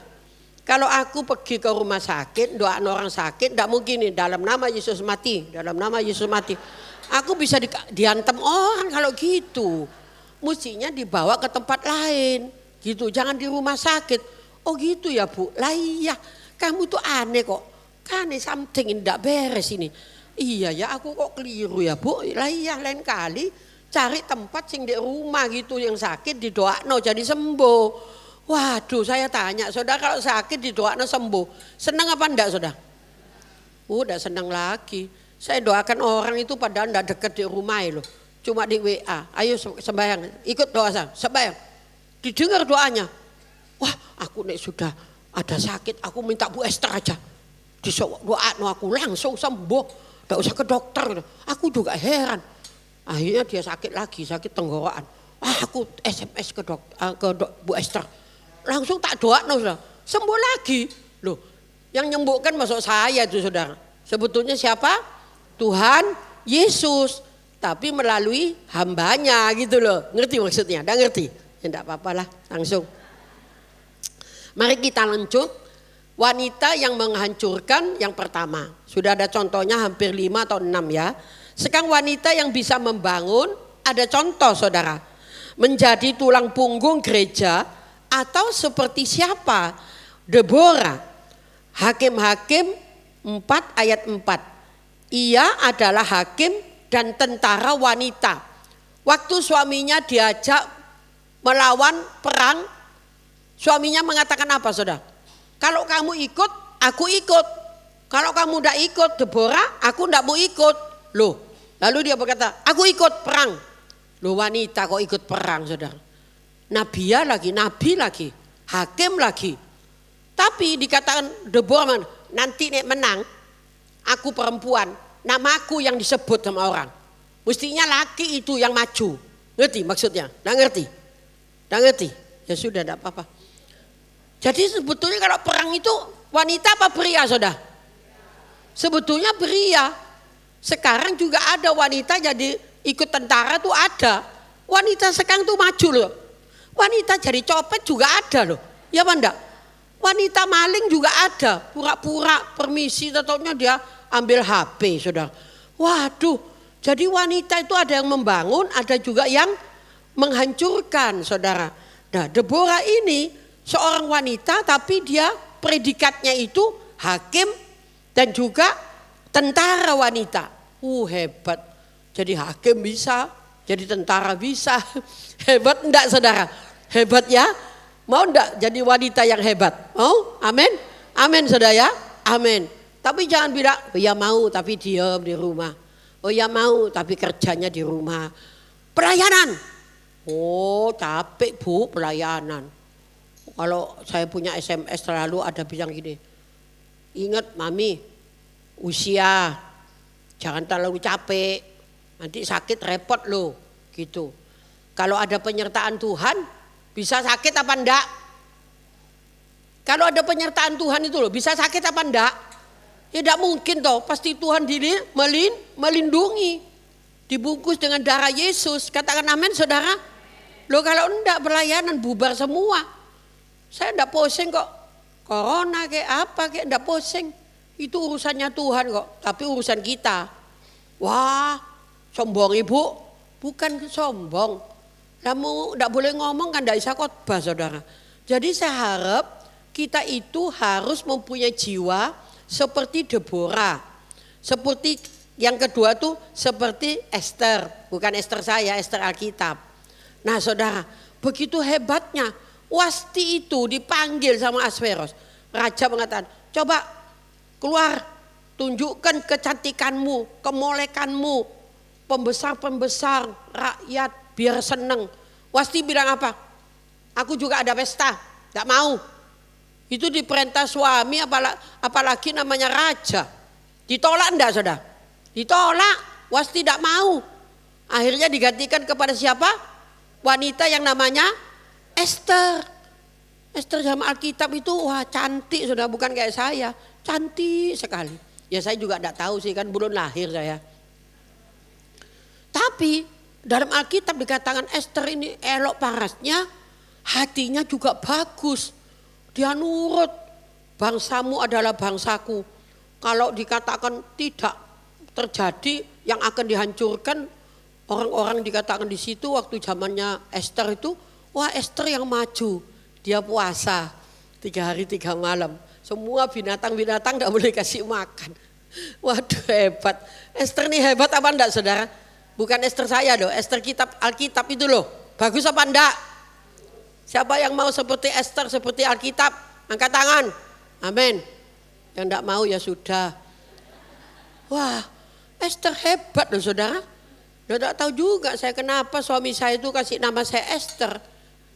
Kalau aku pergi ke rumah sakit, doakan orang sakit, tidak mungkin nih dalam nama Yesus mati, dalam nama Yesus mati. Aku bisa diantem orang kalau gitu. Mestinya dibawa ke tempat lain, gitu. Jangan di rumah sakit. Oh gitu ya Bu, lah iya. Kamu tuh aneh kok, aneh something tidak beres ini. Iya ya aku kok keliru ya Bu, lah iya lain kali cari tempat sing di rumah gitu yang sakit didoakno jadi sembuh. Waduh saya tanya saudara kalau sakit didoakno sembuh, senang apa enggak saudara? Udah senang lagi. Saya doakan orang itu padahal enggak dekat di rumah loh. Cuma di WA, ayo sembahyang, ikut doa saya, sembahyang. Didengar doanya. Wah, aku nek sudah ada sakit, aku minta Bu Esther aja. Doa aku langsung sembuh, enggak usah ke dokter. Aku juga heran. Akhirnya dia sakit lagi, sakit tenggorokan. Aku SMS ke Bu Esther. Langsung tak doakno sudah. Sembuh lagi. Loh, yang nyembuhkan masuk saya itu saudara. Sebetulnya siapa? Tuhan Yesus. Tapi melalui hambanya gitu loh. Ngerti maksudnya? Nggak ngerti? Ya enggak apa-apa lah, langsung. Mari kita lanjut. Wanita yang menghancurkan yang pertama. Sudah ada contohnya hampir 5 atau 6 ya. Sekarang wanita yang bisa membangun, ada contoh saudara. Menjadi tulang punggung gereja atau seperti siapa? Deborah. Hakim-hakim 4 ayat 4. Ia adalah hakim dan tentara wanita. Waktu suaminya diajak melawan perang, suaminya mengatakan apa saudara? Kalau kamu ikut, aku ikut. Kalau kamu tidak ikut Deborah, aku tidak mau ikut. Loh, lalu dia berkata, aku ikut perang. Loh, wanita kok ikut perang saudara? Nabi lagi, hakim lagi. Tapi dikatakan Deborah, nanti nek menang, aku perempuan, namaku yang disebut sama orang. Mestinya laki itu yang maju. Ngerti maksudnya? Nggak ngerti? Nggak ngerti? Ya sudah, tidak apa-apa. Jadi sebetulnya kalau perang itu wanita apa pria saudara? Sebetulnya pria. Sekarang juga ada wanita jadi ikut tentara tuh ada. Wanita sekarang tuh maju loh. Wanita jadi copet juga ada loh. Ya apa enggak? Wanita maling juga ada. Pura-pura permisi tentunya dia ambil HP saudara. Waduh, jadi wanita itu ada yang membangun, ada juga yang menghancurkan saudara. Nah, Deborah ini seorang wanita tapi dia predikatnya itu hakim dan juga tentara wanita. Hebat. Jadi hakim bisa, jadi tentara bisa. Hebat enggak saudara? Hebat ya? Mau enggak jadi wanita yang hebat? Mau? Amin? Amin saudara ya? Amin. Tapi jangan bilang, oh ya mau tapi diam di rumah. Oh ya mau tapi kerjanya di rumah. Pelayanan. Oh capek bu pelayanan. Kalau saya punya SMS selalu ada bilang gini. Ingat mami, usia jangan terlalu capek. Nanti sakit repot loh gitu. Kalau ada penyertaan Tuhan bisa sakit apa enggak? Kalau ada penyertaan Tuhan itu loh bisa sakit apa enggak? Ya tidak mungkin toh, pasti Tuhan diri melindungi. Dibungkus dengan darah Yesus. Katakan amin saudara. Loh kalau enggak pelayanan bubar semua. Saya enggak pusing kok. Corona kayak apa kayak enggak pusing. Itu urusannya Tuhan kok. Tapi urusan kita. Wah sombong ibu. Bukan sombong. Kamu enggak boleh ngomong kan enggak bisa khotbah saudara. Jadi saya harap kita itu harus mempunyai jiwa seperti Deborah. Seperti yang kedua tuh seperti Esther. Bukan Esther saya, Esther Alkitab. Nah saudara, begitu hebatnya. Wasti itu dipanggil sama Asveros. Raja mengatakan, coba keluar, tunjukkan kecantikanmu, kemolekanmu, pembesar-pembesar rakyat biar seneng. Wasti bilang apa? Aku juga ada pesta, gak mau. Itu diperintah suami apalagi namanya raja. Ditolak enggak saudara? Ditolak, Wasti tidak mau. Akhirnya digantikan kepada siapa? Wanita yang namanya Esther. Esther sama Alkitab itu wah cantik saudara, bukan kayak saya. Cantik sekali. Ya saya juga enggak tahu sih kan belum lahir saya. Tapi dalam Alkitab dikatakan Esther ini elok parasnya, hatinya juga bagus. Dia nurut, bangsamu adalah bangsaku. Kalau dikatakan tidak terjadi yang akan dihancurkan, orang-orang dikatakan di situ waktu zamannya Esther itu, wah Esther yang maju. Dia puasa 3 hari 3 malam. Semua binatang-binatang tidak boleh kasih makan. Waduh hebat. Esther ini hebat apa enggak saudara? Bukan Esther saya loh, Esther Alkitab itu loh. Bagus apa enggak? Siapa yang mau seperti Esther, seperti Alkitab? Angkat tangan. Amin. Yang enggak mau ya sudah. Wah, Esther hebat loh saudara. Tidak tahu juga saya kenapa suami saya itu kasih nama saya Esther.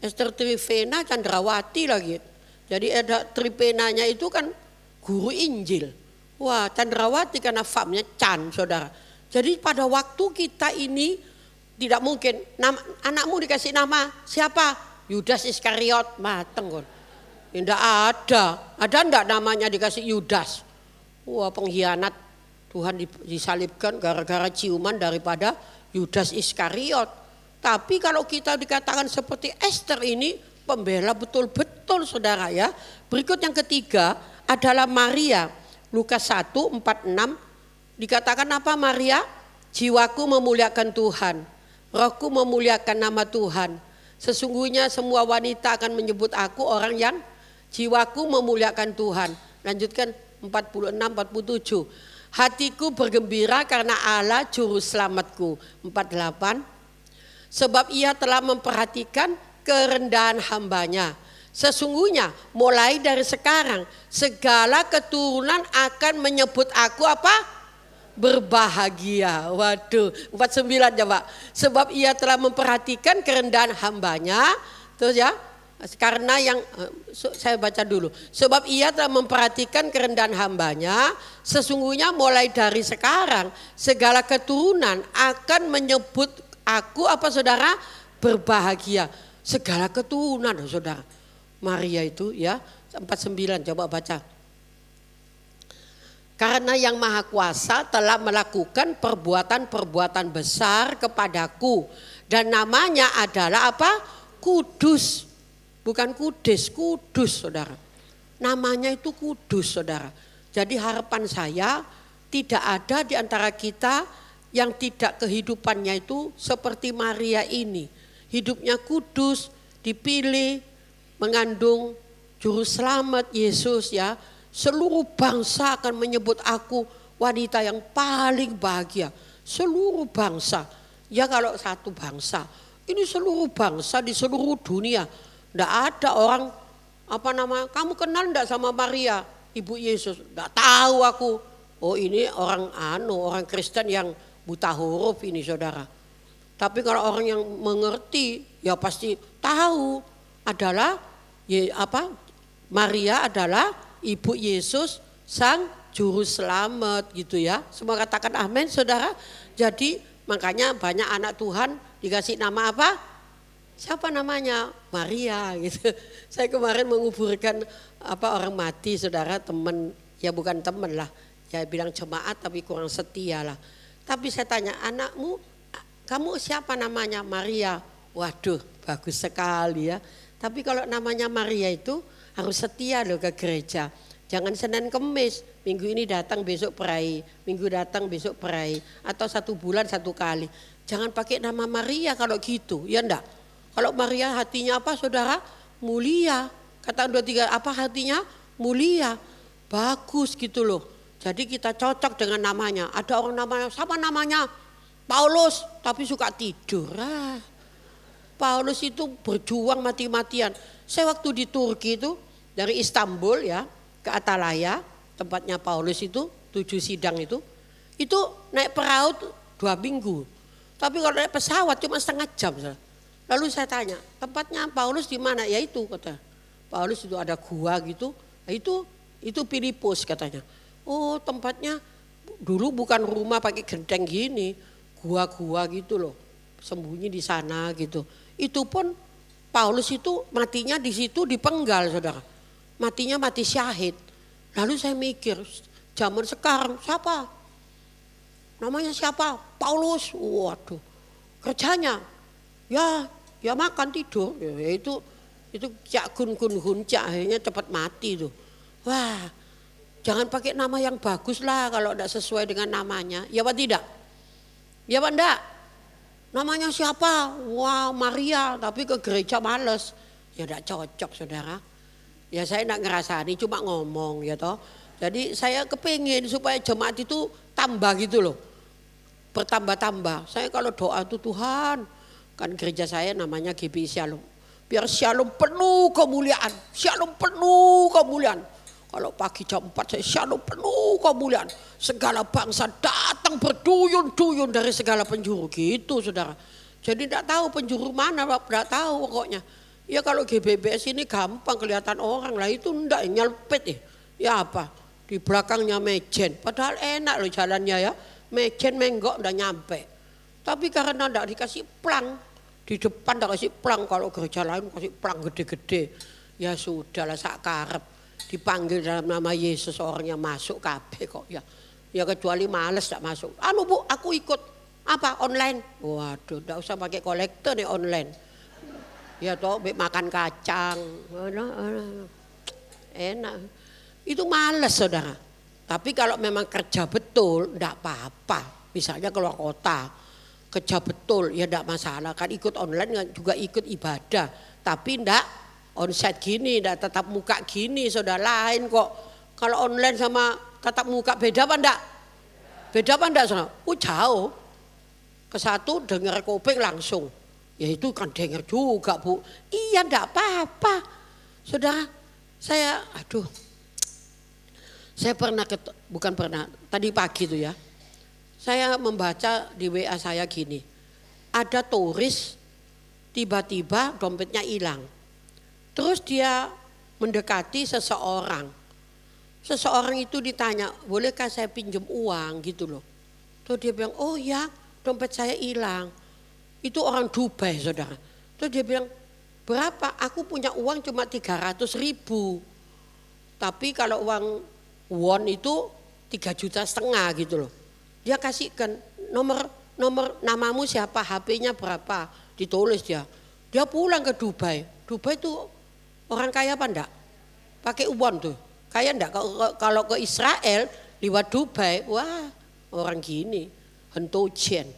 Esther Trivena Chandrawati lagi. Jadi ada Trivenanya itu kan guru Injil. Wah, Chandrawati karena famnya Chan saudara. Jadi pada waktu kita ini tidak mungkin anakmu dikasih nama siapa? Yudas Iskariot, mateng kon. Tidak ada. Ada enggak namanya dikasih Yudas? Wah, pengkhianat. Tuhan disalibkan gara-gara ciuman daripada Yudas Iskariot. Tapi kalau kita dikatakan seperti Esther ini, pembela betul-betul saudara ya. Berikut yang ketiga adalah Maria. Lukas 1:46 dikatakan apa Maria? Jiwaku memuliakan Tuhan, rohku memuliakan nama Tuhan. Sesungguhnya semua wanita akan menyebut aku orang yang jiwaku memuliakan Tuhan. Lanjutkan 46-47. Hatiku bergembira karena Allah juru selamatku. 48. Sebab ia telah memperhatikan kerendahan hambanya. Sesungguhnya mulai dari sekarang segala keturunan akan menyebut aku apa? Berbahagia. Waduh, 49 coba. Sebab ia telah memperhatikan kerendahan hambanya. Terus ya, karena yang saya baca dulu. Sebab ia telah memperhatikan kerendahan hambanya. Sesungguhnya mulai dari sekarang segala keturunan akan menyebut aku apa saudara? Berbahagia. Segala keturunan saudara. Maria itu ya 49 coba baca. Karena yang Maha Kuasa telah melakukan perbuatan-perbuatan besar kepadaku. Dan namanya adalah apa? Kudus. Bukan kudus, kudus saudara. Namanya itu kudus saudara. Jadi harapan saya tidak ada di antara kita yang tidak kehidupannya itu seperti Maria ini. Hidupnya kudus, dipilih, mengandung juru selamat Yesus ya. Seluruh bangsa akan menyebut aku wanita yang paling bahagia. Seluruh bangsa. Ya kalau satu bangsa. Ini seluruh bangsa di seluruh dunia. Tidak ada orang kamu kenal enggak sama Maria ibu Yesus? Tidak tahu aku. Oh ini orang Kristen yang buta huruf ini saudara. Tapi kalau orang yang mengerti ya pasti tahu adalah Maria adalah ibu Yesus sang juru selamat gitu ya. Semua katakan amin saudara. Jadi makanya banyak anak Tuhan dikasih nama apa? Siapa namanya? Maria gitu. Saya kemarin menguburkan orang mati saudara, teman ya bukan teman lah. Ya bilang jemaat tapi kurang setia lah. Tapi saya tanya anakmu, kamu siapa namanya? Maria. Waduh bagus sekali ya. Tapi kalau namanya Maria itu harus setia loh ke gereja. Jangan Senin Kemis, minggu ini datang besok perai, minggu datang besok perai. Atau 1 bulan 1 kali. Jangan pakai nama Maria kalau gitu, ya enggak? Kalau Maria hatinya apa saudara? Mulia. Kata 2-3 apa hatinya? Mulia. Bagus gitu loh. Jadi kita cocok dengan namanya. Ada orang namanya, siapa namanya? Paulus, tapi suka tidur. Paulus itu berjuang mati-matian. Saya waktu di Turki itu dari Istanbul ya ke Atalaya, tempatnya Paulus itu 7 sidang itu naik perahu 2 minggu. Tapi kalau naik pesawat cuma setengah jam. Lalu saya tanya, tempatnya Paulus di mana? Ya itu kata. Paulus itu ada gua gitu. Nah, itu Filipus katanya. Oh, tempatnya dulu bukan rumah pakai genteng gini, gua-gua gitu loh. Sembunyi di sana gitu. Itu pun Paulus itu matinya di situ dipenggal saudara. Matinya mati syahid. Lalu saya mikir, zaman sekarang siapa? Namanya siapa? Paulus. Waduh. Kerjanya ya makan tidur. Ya, itu cak kun cak akhirnya cepat mati tuh. Wah, jangan pakai nama yang bagus lah kalau tidak sesuai dengan namanya. Ya apa tidak? Ya apa enggak? Namanya siapa? Wah Maria, tapi ke gereja males. Ya tidak cocok saudara. Ya saya tidak ngerasani, cuma ngomong ya toh. Jadi saya kepingin supaya jemaat itu tambah gitu loh. Bertambah-tambah. Saya kalau doa itu Tuhan, kan gereja saya namanya GBI Shalom. Biar Shalom penuh kemuliaan. Shalom penuh kemuliaan. Kalau pagi jam 4 saya selalu penuh kemuliaan. Segala bangsa datang berduyun-duyun dari segala penjuru gitu saudara. Jadi tidak tahu penjuru mana, tidak tahu pokoknya. Ya kalau GBBS ini gampang kelihatan orang lah, itu enggak nyelpit ya. Ya apa? Di belakangnya mejen. Padahal enak loh jalannya ya. Mejen menggok udah nyampe. Tapi karena enggak dikasih plang, di depan enggak kasih plang, kalau gereja lain kasih plang gede-gede. Ya sudahlah sak karep. Dipanggil dalam nama Yesus orangnya masuk kabeh kok ya. Ya kecuali males enggak masuk. Anu Bu, aku ikut apa online. Waduh, enggak usah pakai kolektor nih online. Ya toh makan kacang. Enak. Itu males saudara. Tapi kalau memang kerja betul enggak apa-apa. Misalnya keluar kota, kerja betul ya enggak masalah. Kan ikut online juga ikut ibadah. Tapi enggak onsite gini, enggak tatap muka gini, saudara lain kok. Kalau online sama tatap muka beda apa enggak? Beda apa enggak saudara? Jauh. Ke satu dengar kopeng langsung. Ya itu kan dengar juga Bu. Iya enggak apa-apa. Saudara, saya pernah, bukan pernah, tadi pagi tuh ya. Saya membaca di WA saya gini. Ada turis tiba-tiba dompetnya hilang. Terus dia mendekati seseorang. Seseorang itu ditanya, bolehkah saya pinjam uang gitu loh. Terus dia bilang, oh ya dompet saya hilang. Itu orang Dubai saudara. Terus dia bilang, berapa? Aku punya uang cuma 300.000. Tapi kalau uang won itu 3,5 juta gitu loh. Dia kasihkan nomor namamu siapa, HP-nya berapa, ditulis dia. Dia pulang ke Dubai. Dubai itu orang kaya apa enggak? Pakai won tuh. Kaya enggak? Kalau ke Israel lewat Dubai, wah orang gini, hentojen.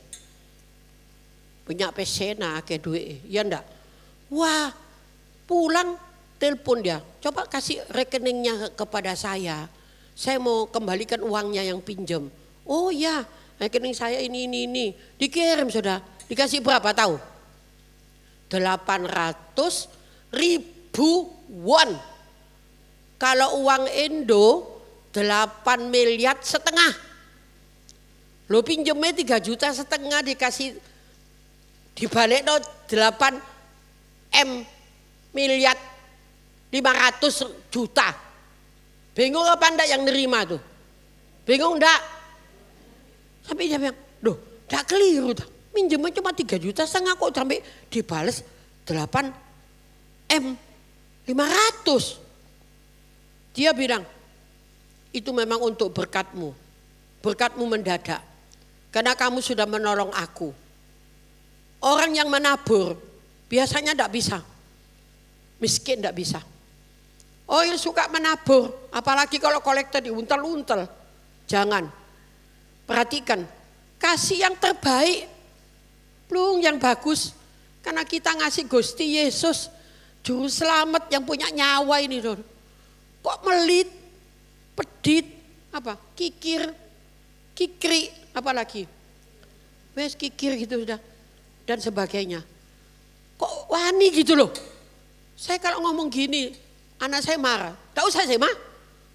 Punya pesena kayak duit, ya enggak? Wah, pulang telepon dia. Coba kasih rekeningnya kepada saya. Saya mau kembalikan uangnya yang pinjam. Oh ya, rekening saya ini. Dikirim sudah. Dikasih berapa tahu? 800.000 won. Kalau uang Indo 8,5 miliar. Lo pinjemnya 3,5 juta dikasih dibalik 8 miliar 500 juta. Bingung apa enggak yang nerima tuh? Bingung enggak? Sampai dia bilang, loh enggak keliru. Minjemnya cuma 3,5 juta kok sampai dibales 8,500. Dia bilang, itu memang untuk berkatmu. Berkatmu mendadak. Karena kamu sudah menolong aku. Orang yang menabur biasanya enggak bisa. Miskin enggak bisa. Oh yang suka menabur, apalagi kalau kolektor diuntel-untel. Jangan. Perhatikan, kasih yang terbaik. Plung yang bagus. Karena kita ngasih Gusti Yesus, juru selamat yang punya nyawa ini. Kok melit, pedit, kikri, apalagi. Wes kikir gitu sudah. Dan sebagainya. Kok wani gitu loh. Saya kalau ngomong gini, anak saya marah. Tak usah saya mah,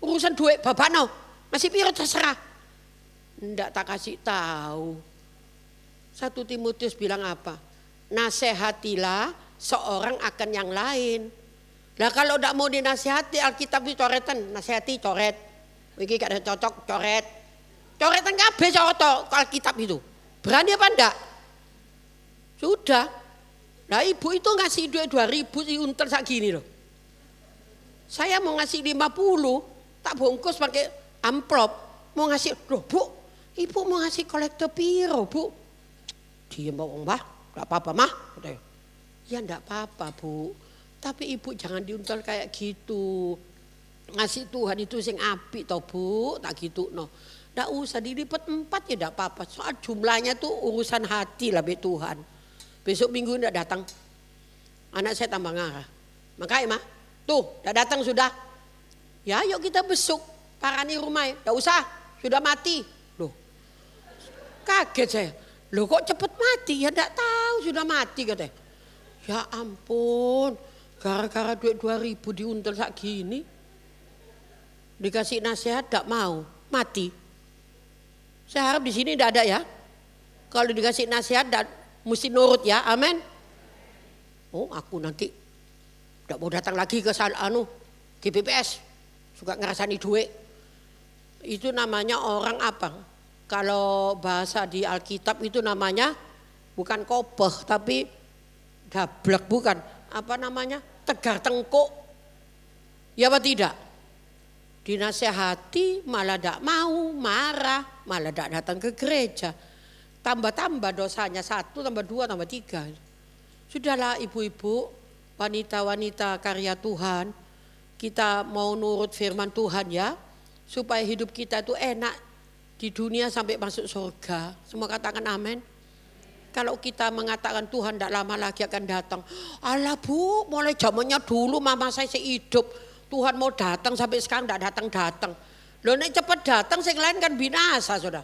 urusan duit bapak no, masih piro terserah. Ndak tak kasih tahu. 1 Timotius bilang apa? Nasihatilah seorang akan yang lain. Lah kalau ndak mau dinasihati, Alkitab itu coretan, nasihati coret. Iki gak ada cocok coret. Coretan kabeh coret Alkitab itu. Berani apa ndak? Sudah. Nah ibu itu ngasih duit 2.000 diuntel sak gini loh. Saya mau ngasih 50, tak bungkus pakai amplop. Mau ngasih, loh Bu, ibu mau ngasih kolektor piro Bu? Diem mbah, gak apa-apa mah. Ya enggak apa-apa Bu, tapi ibu jangan diuntel kayak gitu. Ngasih Tuhan itu sing apik toh Bu, tak gitu no. Nggak usah dilipat 4 ya enggak apa-apa. Soal jumlahnya tuh urusan hati lah be Tuhan. Besok minggu enggak datang, anak saya tambah ngarah. Makanya mah, tuh udah datang sudah. Ya yuk kita besuk, parani rumah, enggak usah, sudah mati. Loh, kaget saya. Loh kok cepet mati? Ya enggak tahu sudah mati katanya. Ya ampun, gara-gara duit 2.000 diuntel sak gini. Dikasih nasihat tidak mau, mati. Saya harap di sini tidak ada ya. Kalau dikasih nasihat mesti nurut ya, amin. Oh aku nanti tidak mau datang lagi ke GPPS, suka ngerasani duit. Itu namanya orang apa? Kalau bahasa di Alkitab itu namanya bukan kobeh tapi dablek, bukan. Apa namanya? Tegar tengkuk. Ya apa tidak? Dinasehati malah tidak mau, marah, malah tidak datang ke gereja. Tambah-tambah dosanya 1, tambah 2, tambah 3. Sudahlah ibu-ibu, wanita-wanita karya Tuhan, kita mau nurut firman Tuhan ya, supaya hidup kita itu enak di dunia sampai masuk surga. Semua katakan amin. Kalau kita mengatakan Tuhan tidak lama lagi akan datang. Alah bu, mulai zamannya dulu mama saya hidup. Tuhan mau datang sampai sekarang tidak datang-datang. Loh nek cepat datang yang lain kan binasa saudara.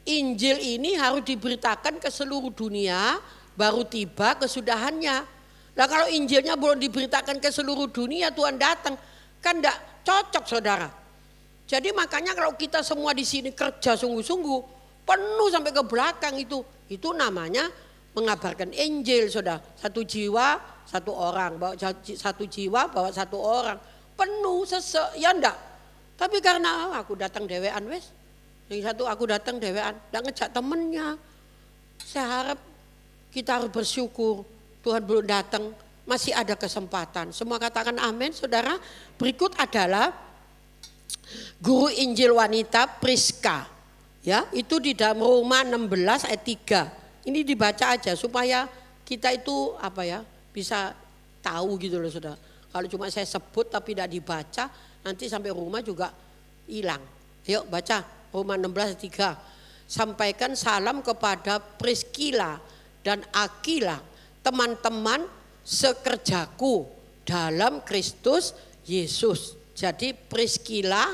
Injil ini harus diberitakan ke seluruh dunia baru tiba kesudahannya. Nah kalau Injilnya belum diberitakan ke seluruh dunia Tuhan datang kan tidak cocok saudara. Jadi makanya kalau kita semua di sini kerja sungguh-sungguh penuh sampai ke belakang itu namanya mengabarkan Injil saudara. 1 jiwa 1 orang, bawa 1 jiwa bawa 1 orang. Penuh sesek ya ndak. Tapi karena aku datang dewean wes. Yang satu aku datang dewean, ndak ngejak temennya. Saya harap kita harus bersyukur Tuhan belum datang, masih ada kesempatan. Semua katakan amin saudara. Berikut adalah guru Injil wanita Priska. Ya, itu di dalam Roma 16 ayat 3. Ini dibaca aja supaya kita itu apa ya, bisa tahu gitu loh saudara. Kalau cuma saya sebut tapi tidak dibaca, nanti sampai rumah juga hilang. Yuk baca Roma 16 ayat 3. Sampaikan salam kepada Priskila dan Akila, teman-teman sekerjaku dalam Kristus Yesus. Jadi Priskila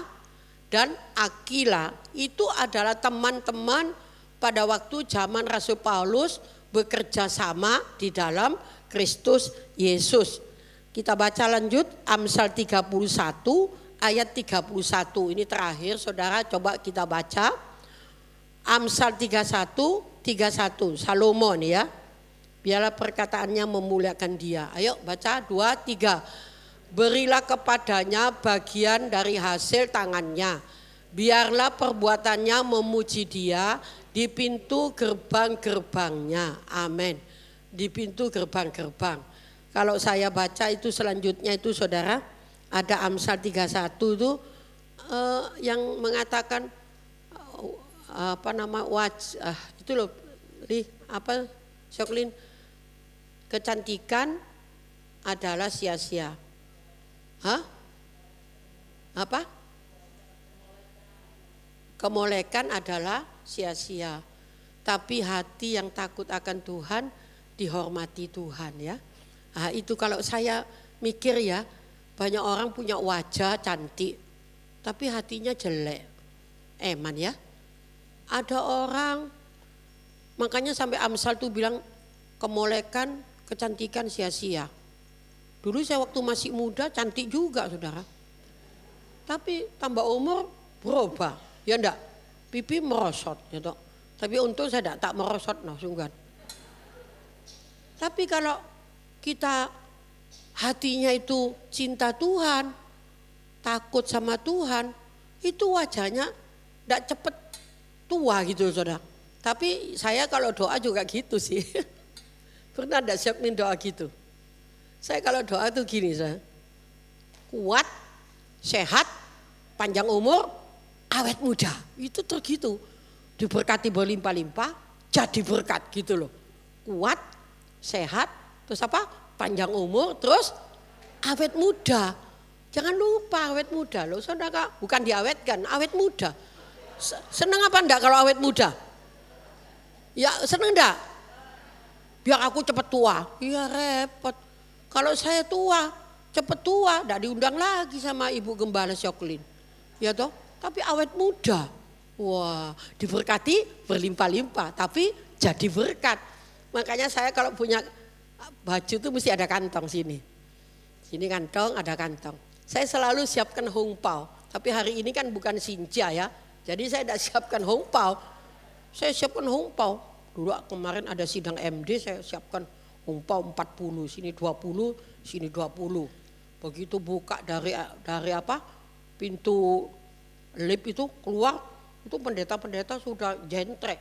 dan Akila itu adalah teman-teman pada waktu zaman Rasul Paulus bekerja sama di dalam Kristus Yesus. Kita baca lanjut Amsal 31 ayat 31. Ini terakhir saudara, coba kita baca. Amsal 31 Salomon ya. Biarlah perkataannya memuliakan dia. Ayo baca 2, 3. Berilah kepadanya bagian dari hasil tangannya. Biarlah perbuatannya memuji dia di pintu gerbang-gerbangnya. Amin. Di pintu gerbang-gerbang. Kalau saya baca itu selanjutnya itu saudara, ada Amsal 31 itu yang mengatakan apa nama itu loh, apa Syoklin, kecantikan adalah sia-sia. Hah? Apa? Kemolekan adalah sia-sia. Tapi hati yang takut akan Tuhan dihormati Tuhan ya. Nah, itu kalau saya mikir ya, banyak orang punya wajah cantik tapi hatinya jelek. Eman ya. Ada orang, makanya sampai Amsal tuh bilang kemolekan, kecantikan sia-sia. Dulu saya waktu masih muda cantik juga saudara. Tapi tambah umur berubah, ya enggak? Pipi merosot gitu. Tapi untung saya tak merosot sungguhan. Tapi kalau kita hatinya itu cinta Tuhan, takut sama Tuhan, itu wajahnya tidak cepat tua gitu saudara. Tapi saya kalau doa juga gitu sih. Pernah tidak siap doa gitu? Saya kalau doa tuh gini saya, kuat, sehat, panjang umur, awet muda. Itu tuh gitu, diberkati berlimpah-limpah, jadi berkat gitu loh. Kuat, sehat, terus apa? Panjang umur, terus awet muda. Jangan lupa awet muda loh saudara, bukan diawetkan, awet muda. Senang apa enggak kalau awet muda? Ya senang enggak? Biar aku cepet tua, iya repot. Kalau saya tua, cepet tua, enggak diundang lagi sama Ibu Gembala Syoklin. Ya toh, tapi awet muda. Wah, diberkati berlimpah-limpah, tapi jadi berkat. Makanya saya kalau punya baju tuh mesti ada kantong sini. Sini kantong, ada kantong. Saya selalu siapkan hongpao. Tapi hari ini kan bukan Sinja ya. Jadi saya tidak siapkan hongpao. Saya siapkan hongpao. Dulu kemarin ada sidang MD, saya siapkan hongpao 40, sini 20, sini 20. Begitu buka dari apa? Pintu lift itu keluar, itu pendeta-pendeta sudah jentrek.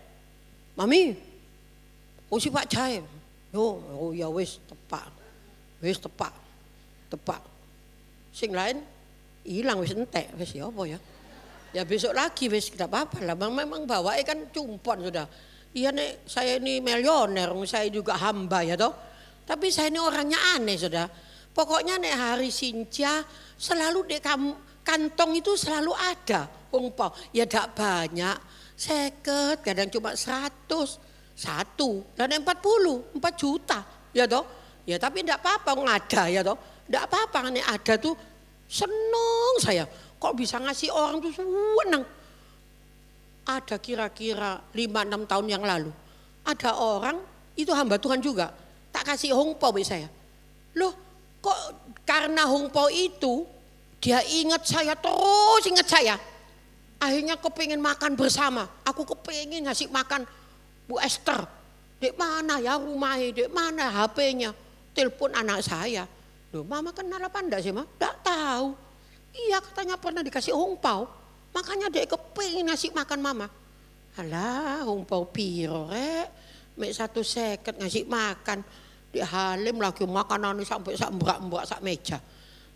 Mami, si Pak Cahaya. Oh ya wis tepak. Tepak. Sing lain hilang wis entek, wis ya apa ya? Ya besok lagi wis tidak apa-apa lah. Memang bawae kan cumpon sudah. Iya nek saya ini milioner, saya juga hamba ya toh. Tapi saya ini orangnya aneh sudah. Pokoknya nek hari Sinja selalu di kantong itu selalu ada hongpao. Ya tidak banyak, 50, kadang cuma 100, 1 dan 40, 4 juta ya toh. Ya tapi tidak apa-apa ngada ya toh. Tidak apa-apa nek ada tuh seneng saya. Kok bisa ngasih orang tuh seneng. Ada kira-kira 5-6 tahun yang lalu. Ada orang itu hamba Tuhan juga. Tak kasih hongpao bagi saya. Loh kok karena hongpao itu dia ingat saya terus ingat saya. Akhirnya kepingin makan bersama. Aku kepingin ngasih makan Bu Esther. Dek mana ya rumahnya, dek mana HP-nya. Telepon anak saya. Loh mama kenal apa enggak sih ma? Enggak tahu. Iya katanya pernah dikasih hongpao. Makanya dek kepingin ngasih makan mama. Alah hongpao piro rek. Mek 1 seket ngasih makan. Di Halim lagi makanan sampai sak mbrak-mbrak sak meja.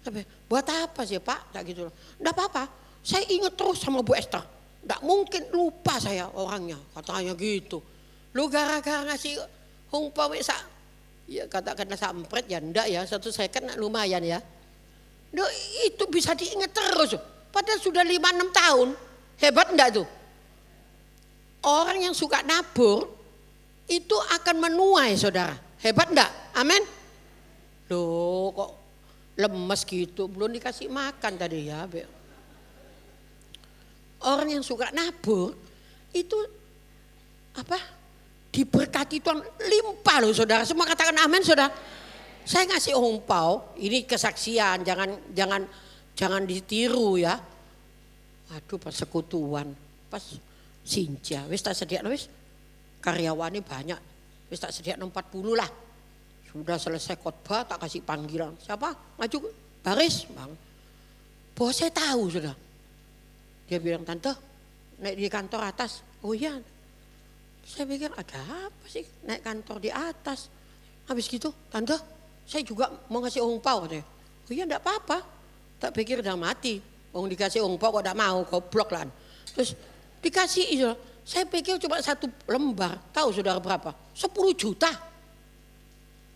Tapi buat apa sih Pak? Tak gitu loh. Enggak apa-apa. Saya ingat terus sama Bu Esther. Enggak mungkin lupa saya orangnya. Katanya gitu. Lu gara-gara ngasih hongpao mek sak ya katakanlah sampret ya enggak ya 1 seket lumayan ya. Duh, itu bisa diingat terus. Padahal sudah 5-6 tahun. Hebat enggak tuh? Orang yang suka nabur itu akan menuai saudara. Hebat enggak? Amin. Loh kok lemes gitu. Belum dikasih makan tadi ya. Orang yang suka nabur itu apa? Diberkati Tuhan limpah loh saudara. Semua katakan amin saudara. Saya ngasih hongpao, ini kesaksian, jangan ditiru ya. Waduh pas sekutuan, pas Sinja, wis tak sediakno wis. Karyawannya banyak, wis tak sediakno 40 lah. Sudah selesai khotbah tak kasih panggilan. Siapa? Maju baris, Bang. Bos saya tahu sudah. Dia bilang, "Tante, naik di kantor atas." Oh iya. Saya pikir ada apa sih naik kantor di atas. Habis gitu, "Tante, saya juga mau ngasih hongpao." Katanya. Oh iya enggak apa-apa. Tak pikir udah mati. Mau dikasih hongpao kok enggak mau, goblok lah. Terus dikasih itu. Saya pikir cuma 1 lembar. Tahu saudara berapa? 10 juta.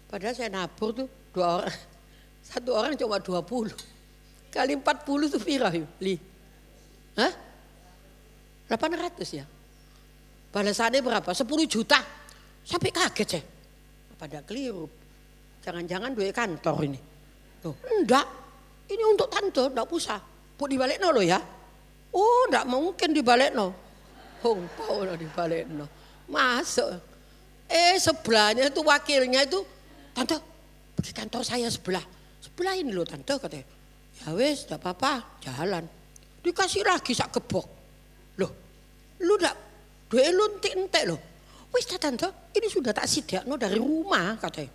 Padahal saya nabur tuh 2 orang. 1 orang cuma 20. Kali 40 tuh pirah Li. Hah? 800 ya. Balasannya berapa? 10 juta. Sampai kaget saya. Apa ada keliru? Jangan-jangan duit kantor ini. Loh, enggak. Ini untuk tante, enggak usah. Bu dibalikno loh ya. Oh, enggak mungkin dibalikno. Hongpao lo dibalikno. Masuk. Sebelahnya itu wakilnya itu, "Tante, pergi kantor saya sebelah." "Sebelah ini loh tante," katanya. "Ya wes, enggak apa-apa, jalan." Dikasih lagi sak gebok. Loh, lu enggak duit lu entek loh. "Wis tante, ini sudah tak sediakno dari rumah," katanya.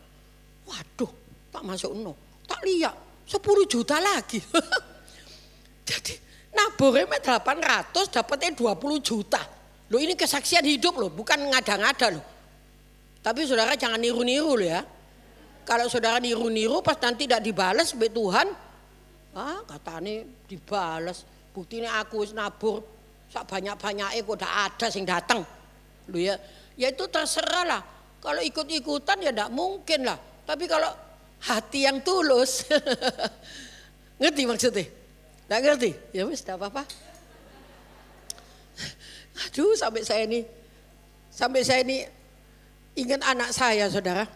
Waduh, tak masuk no. Tak lihat 10 juta lagi. Jadi naburnya 800 dapatnya 20 juta. Loh ini kesaksian hidup loh, bukan ngada-ngada loh. Tapi saudara jangan niru-niru loh ya. Kalau saudara niru-niru pas nanti tidak dibalas oleh Tuhan. Katanya dibalas. Buktinya aku nabur sak banyak-banyaknya kok udah ada sing datang. Loh ya itu terserah lah. Kalau ikut-ikutan ya enggak mungkin lah. Tapi kalau hati yang tulus, ngerti maksudnya? Nggak ngerti? Ya wis, enggak apa-apa. Aduh, sampai saya ini ingat anak saya, saudara.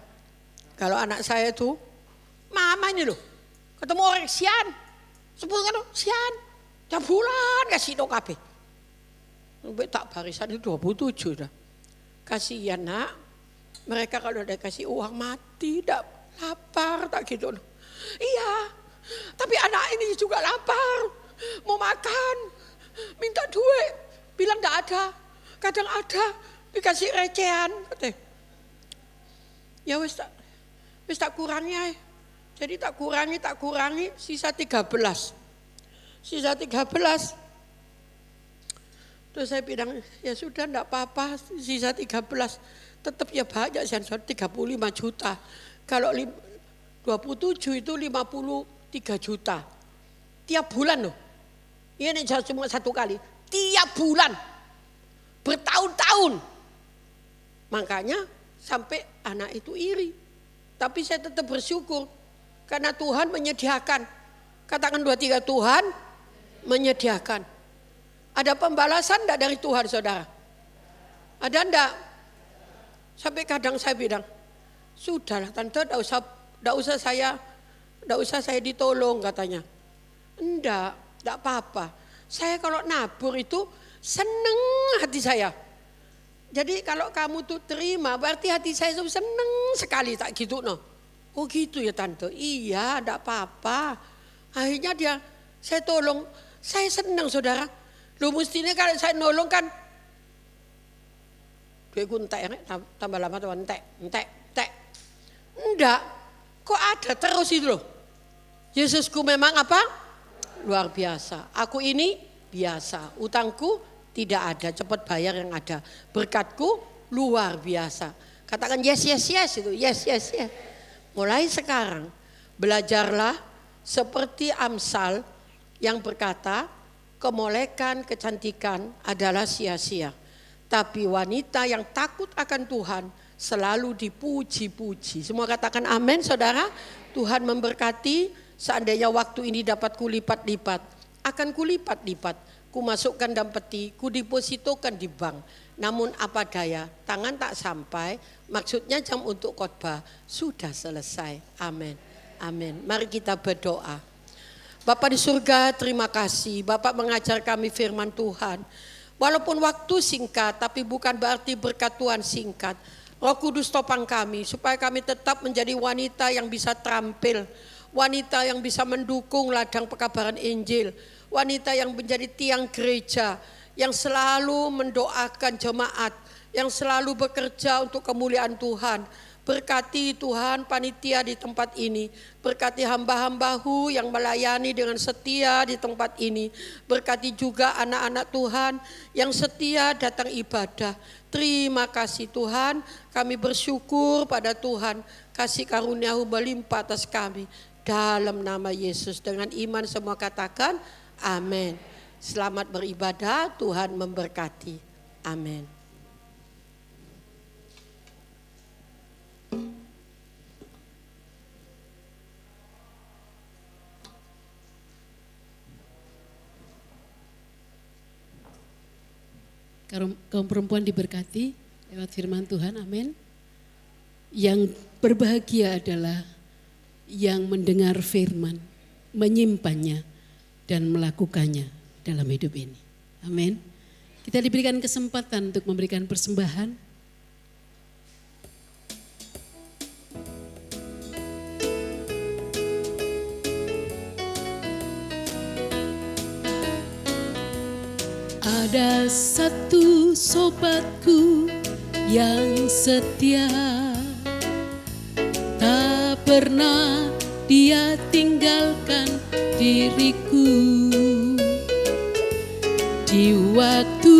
Kalau anak saya tuh, mama ini loh, ketemu orang sian, sepuluh sian, tiap bulan kasih dong kabeh. Sampai tak barisan itu 27 dah. Kasihan nak, mereka kalau udah kasih uang mati, tidak lapar tak gitu. Iya, tapi anak ini juga lapar. mau makan, minta duit, bilang enggak ada, kadang ada, dikasih recehan. Ya wis tak kurangi aja. Jadi tak kurangi, sisa 13. Terus saya bilang, ya sudah enggak apa-apa, sisa 13. Tetap ya banyak, 35 juta. Kalau 27 itu 53 juta. Tiap bulan loh. Ini cuma satu kali. Tiap bulan. Bertahun-tahun. Makanya sampai anak itu iri. Tapi saya tetap bersyukur. Karena Tuhan menyediakan. Katakan 2-3, Tuhan menyediakan. Ada pembalasan enggak dari Tuhan, saudara? Ada enggak? Sampai kadang saya bilang, sudahlah tante, enggak usah saya ditolong katanya. Enggak apa-apa. Saya kalau nabur itu seneng hati saya. Jadi kalau kamu tuh terima, berarti hati saya tuh seneng sekali, tak gitu no. Oh gitu ya tante, iya enggak apa-apa. Akhirnya saya tolong, saya senang saudara. Lu mestinya kalau saya nolong kan, gue entek, tambah lama tuh entek. Enggak, kok ada terus itu loh. Yesusku memang apa? Luar biasa. Aku ini biasa, utangku tidak ada, cepat bayar yang ada. Berkatku luar biasa. Katakan yes itu, yes. Mulai sekarang belajarlah seperti Amsal yang berkata, kemolekan, kecantikan adalah sia-sia. Tapi wanita yang takut akan Tuhan selalu dipuji-puji. Semua katakan amin saudara. Tuhan memberkati, seandainya waktu ini dapat kulipat-lipat, akan kulipat-lipat. Ku masukkan dalam peti, ku depositokan di bank. Namun apa daya, tangan tak sampai, maksudnya jam untuk khotbah sudah selesai. Amin. Mari kita berdoa. Bapa di surga, terima kasih. Bapak mengajar kami firman Tuhan. Walaupun waktu singkat, tapi bukan berarti berkat Tuhan singkat. Roh Kudus topang kami, supaya kami tetap menjadi wanita yang bisa terampil. Wanita yang bisa mendukung ladang pekabaran Injil. Wanita yang menjadi tiang gereja, yang selalu mendoakan jemaat, yang selalu bekerja untuk kemuliaan Tuhan. Berkati Tuhan panitia di tempat ini. Berkati hamba-hambamu yang melayani dengan setia di tempat ini. Berkati juga anak-anak Tuhan yang setia datang ibadah. Terima kasih Tuhan, kami bersyukur pada Tuhan. Kasih karunia-Mu melimpah atas kami. Dalam nama Yesus, dengan iman semua katakan amin. Selamat beribadah, Tuhan memberkati. Amin. Kaum perempuan diberkati lewat firman Tuhan, amin. Yang berbahagia adalah yang mendengar firman, menyimpannya dan melakukannya dalam hidup ini. Amin. Kita diberikan kesempatan untuk memberikan persembahan. Ada satu sobatku yang setia, tak pernah dia tinggalkan diriku. Di waktu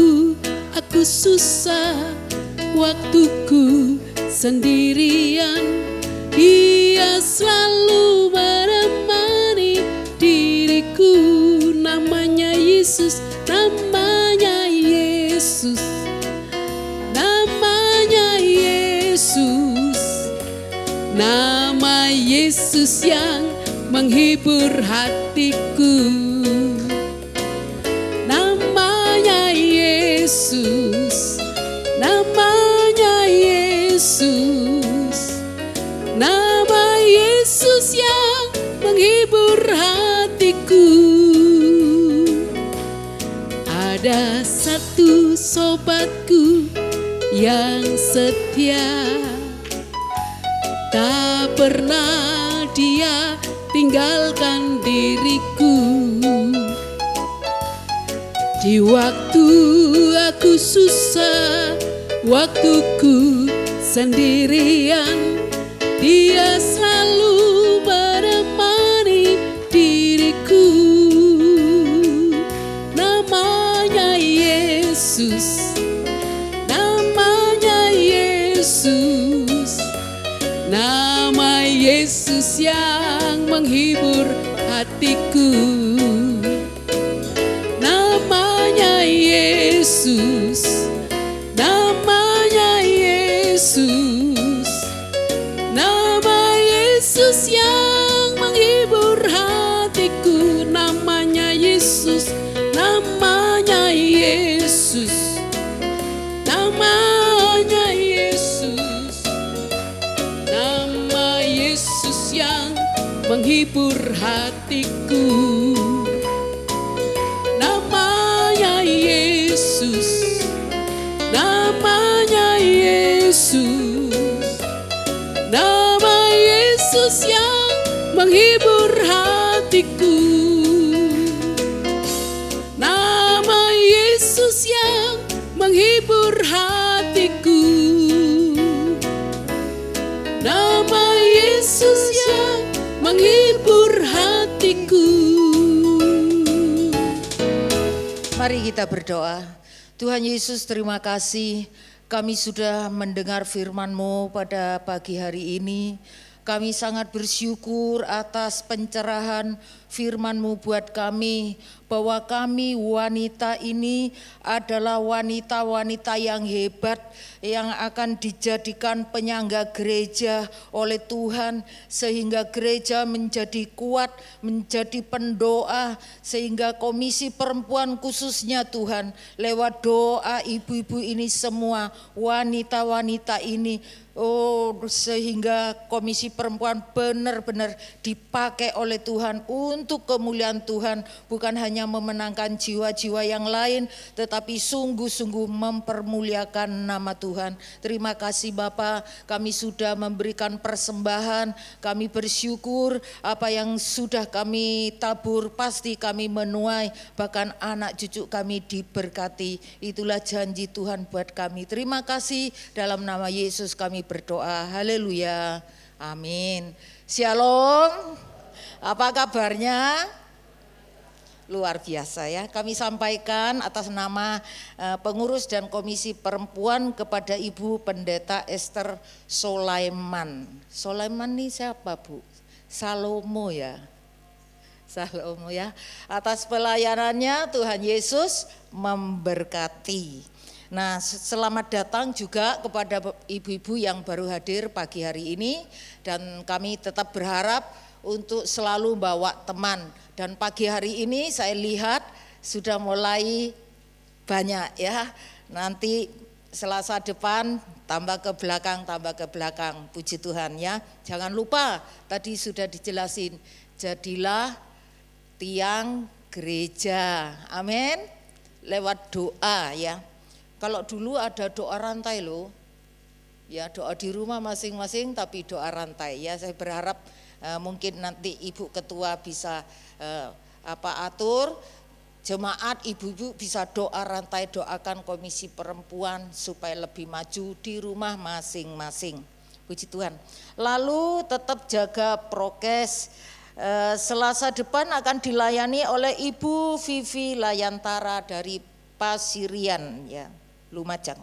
aku susah, waktuku sendirian, dia selalu menemani diriku. Namanya Yesus, namanya Yesus, namanya Yesus, nama Yesus yang menghibur hatiku. Namanya Yesus, namanya Yesus, nama Yesus yang menghibur hatiku. Ada satu sobatku yang setia, tak pernah dia tinggalkan diriku. Di waktu aku susah, waktuku sendirian, Dia selalu menemani diriku. Namanya Yesus, namanya Yesus, nama Yesus yang menghibur hatiku. Namanya Yesus, namanya Yesus, nama Yesus yang menghibur hatiku. Namanya Yesus, namanya Yesus, namanya Yesus, nama Yesus yang menghibur hatiku. Namanya Yesus, namanya Yesus, nama Yesus yang menghibur hatiku. Nama Yesus yang menghibur hatiku. Nama Yesus yang menghibur hatiku. Mari kita berdoa. Tuhan Yesus, terima kasih kami sudah mendengar firman-Mu pada pagi hari ini. Kami sangat bersyukur atas pencerahan firman-Mu buat kami, bahwa kami wanita ini adalah wanita-wanita yang hebat, yang akan dijadikan penyangga gereja oleh Tuhan, sehingga gereja menjadi kuat, menjadi pendoa, sehingga komisi perempuan khususnya Tuhan, lewat doa ibu-ibu ini semua, wanita-wanita ini, sehingga komisi perempuan benar-benar dipakai oleh Tuhan untuk kemuliaan Tuhan, bukan hanya memenangkan jiwa-jiwa yang lain, tetapi sungguh-sungguh mempermuliakan nama Tuhan. Terima kasih Bapa, kami sudah memberikan persembahan, kami bersyukur apa yang sudah kami tabur pasti kami menuai, bahkan anak cucu kami diberkati. Itulah janji Tuhan buat kami. Terima kasih, dalam nama Yesus kami berdoa. Haleluya. Amin. Shalom. Apa kabarnya? Luar biasa ya. Kami sampaikan atas nama pengurus dan komisi perempuan kepada Ibu Pendeta Esther Sulaiman. Sulaiman ini siapa Bu? Salomo ya. Salomo ya. Atas pelayanannya Tuhan Yesus memberkati. Nah, selamat datang juga kepada ibu-ibu yang baru hadir pagi hari ini, dan kami tetap berharap untuk selalu bawa teman. Dan pagi hari ini saya lihat sudah mulai banyak ya. Nanti Selasa depan tambah ke belakang, puji Tuhan ya. Jangan lupa tadi sudah dijelasin, jadilah tiang gereja, amin, lewat doa ya. Kalau dulu ada doa rantai loh, ya doa di rumah masing-masing tapi doa rantai ya. Saya berharap mungkin nanti Ibu Ketua bisa atur jemaat, ibu-ibu bisa doa rantai, doakan komisi perempuan supaya lebih maju di rumah masing-masing. Puji Tuhan. Lalu tetap jaga prokes. Selasa depan akan dilayani oleh Ibu Vivi Layantara dari Pasirian ya, Lumajang.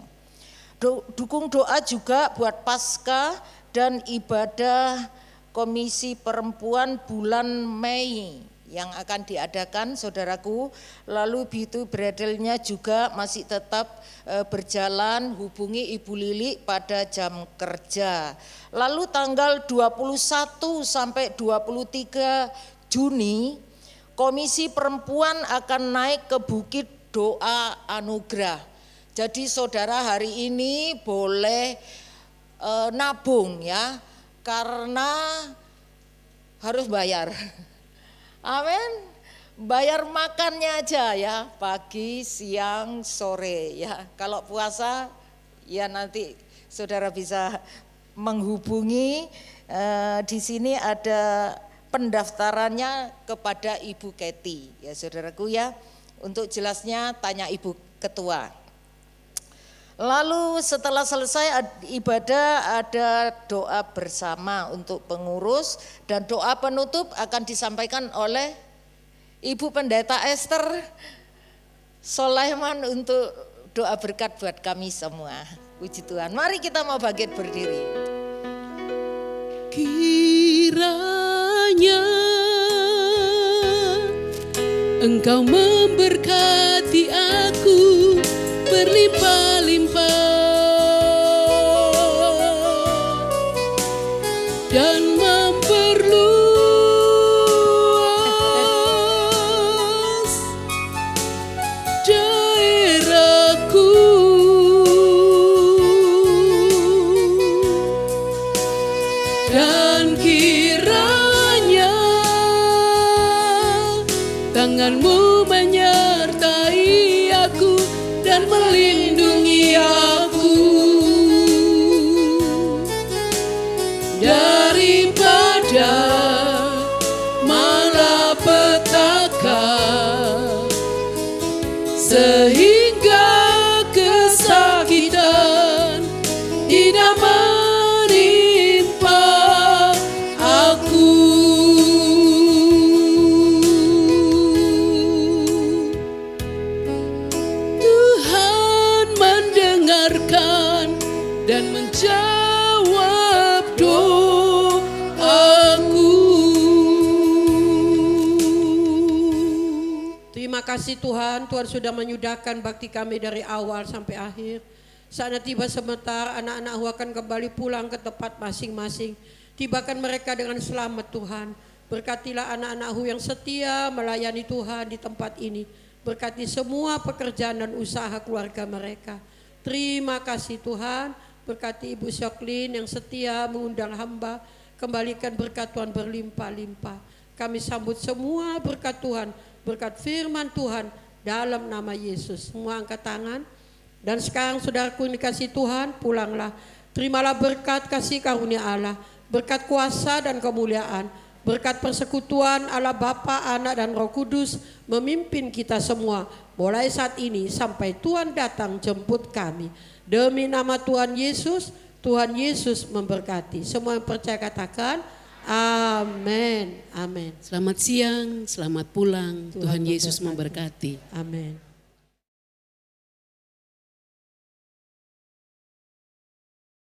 Dukung doa juga buat Pasca dan ibadah komisi perempuan bulan Mei yang akan diadakan saudaraku. Lalu Bitu Bredelnya juga masih tetap berjalan, hubungi Ibu Lili pada jam kerja. Lalu tanggal 21 sampai 23 Juni komisi perempuan akan naik ke Bukit Doa Anugerah. Jadi saudara hari ini boleh nabung ya, karena harus bayar. Amin. Bayar makannya aja ya, pagi, siang, sore ya. Kalau puasa ya nanti saudara bisa menghubungi, di sini ada pendaftarannya kepada Ibu Keti ya saudaraku ya, Untuk jelasnya tanya Ibu Ketua. Lalu setelah selesai ibadah ada doa bersama untuk pengurus dan doa penutup akan disampaikan oleh Ibu Pendeta Esther Sulaiman untuk doa berkat buat kami semua. Puji Tuhan. Mari kita mau bangkit berdiri. Kiranya Engkau memberkati aku berlimpah-limpah dan memperluas daerahku, dan kiranya tangan-Mu menyertai aku dan melindungi aku daripada malapetaka, sehingga kesakitan tidak menimpa aku. Tuhan mendengarkan dan menjawab doaku. Terima kasih Tuhan, Tuhan sudah menyudahkan bakti kami dari awal sampai akhir. Saatnya tiba sebentar, anak-anakku akan kembali pulang ke tempat masing-masing. Tibakan mereka dengan selamat Tuhan. Berkatilah anak-anakku yang setia melayani Tuhan di tempat ini. Berkati semua pekerjaan dan usaha keluarga mereka. Terima kasih Tuhan. Berkati Ibu Syoklin yang setia mengundang hamba. Kembalikan berkat Tuhan berlimpah-limpah. Kami sambut semua berkat Tuhan. Berkat firman Tuhan dalam nama Yesus. Semua angkat tangan. Dan sekarang saudaraku yang dikasih Tuhan, pulanglah. Terimalah berkat kasih karunia Allah. Berkat kuasa dan kemuliaan. Berkat persekutuan Allah Bapa, Anak dan Roh Kudus memimpin kita semua. Mulai saat ini sampai Tuhan datang jemput kami. Demi nama Tuhan Yesus memberkati. Semua yang percaya katakan amin. Amin. Selamat siang, selamat pulang. Tuhan Yesus memberkati. Amin.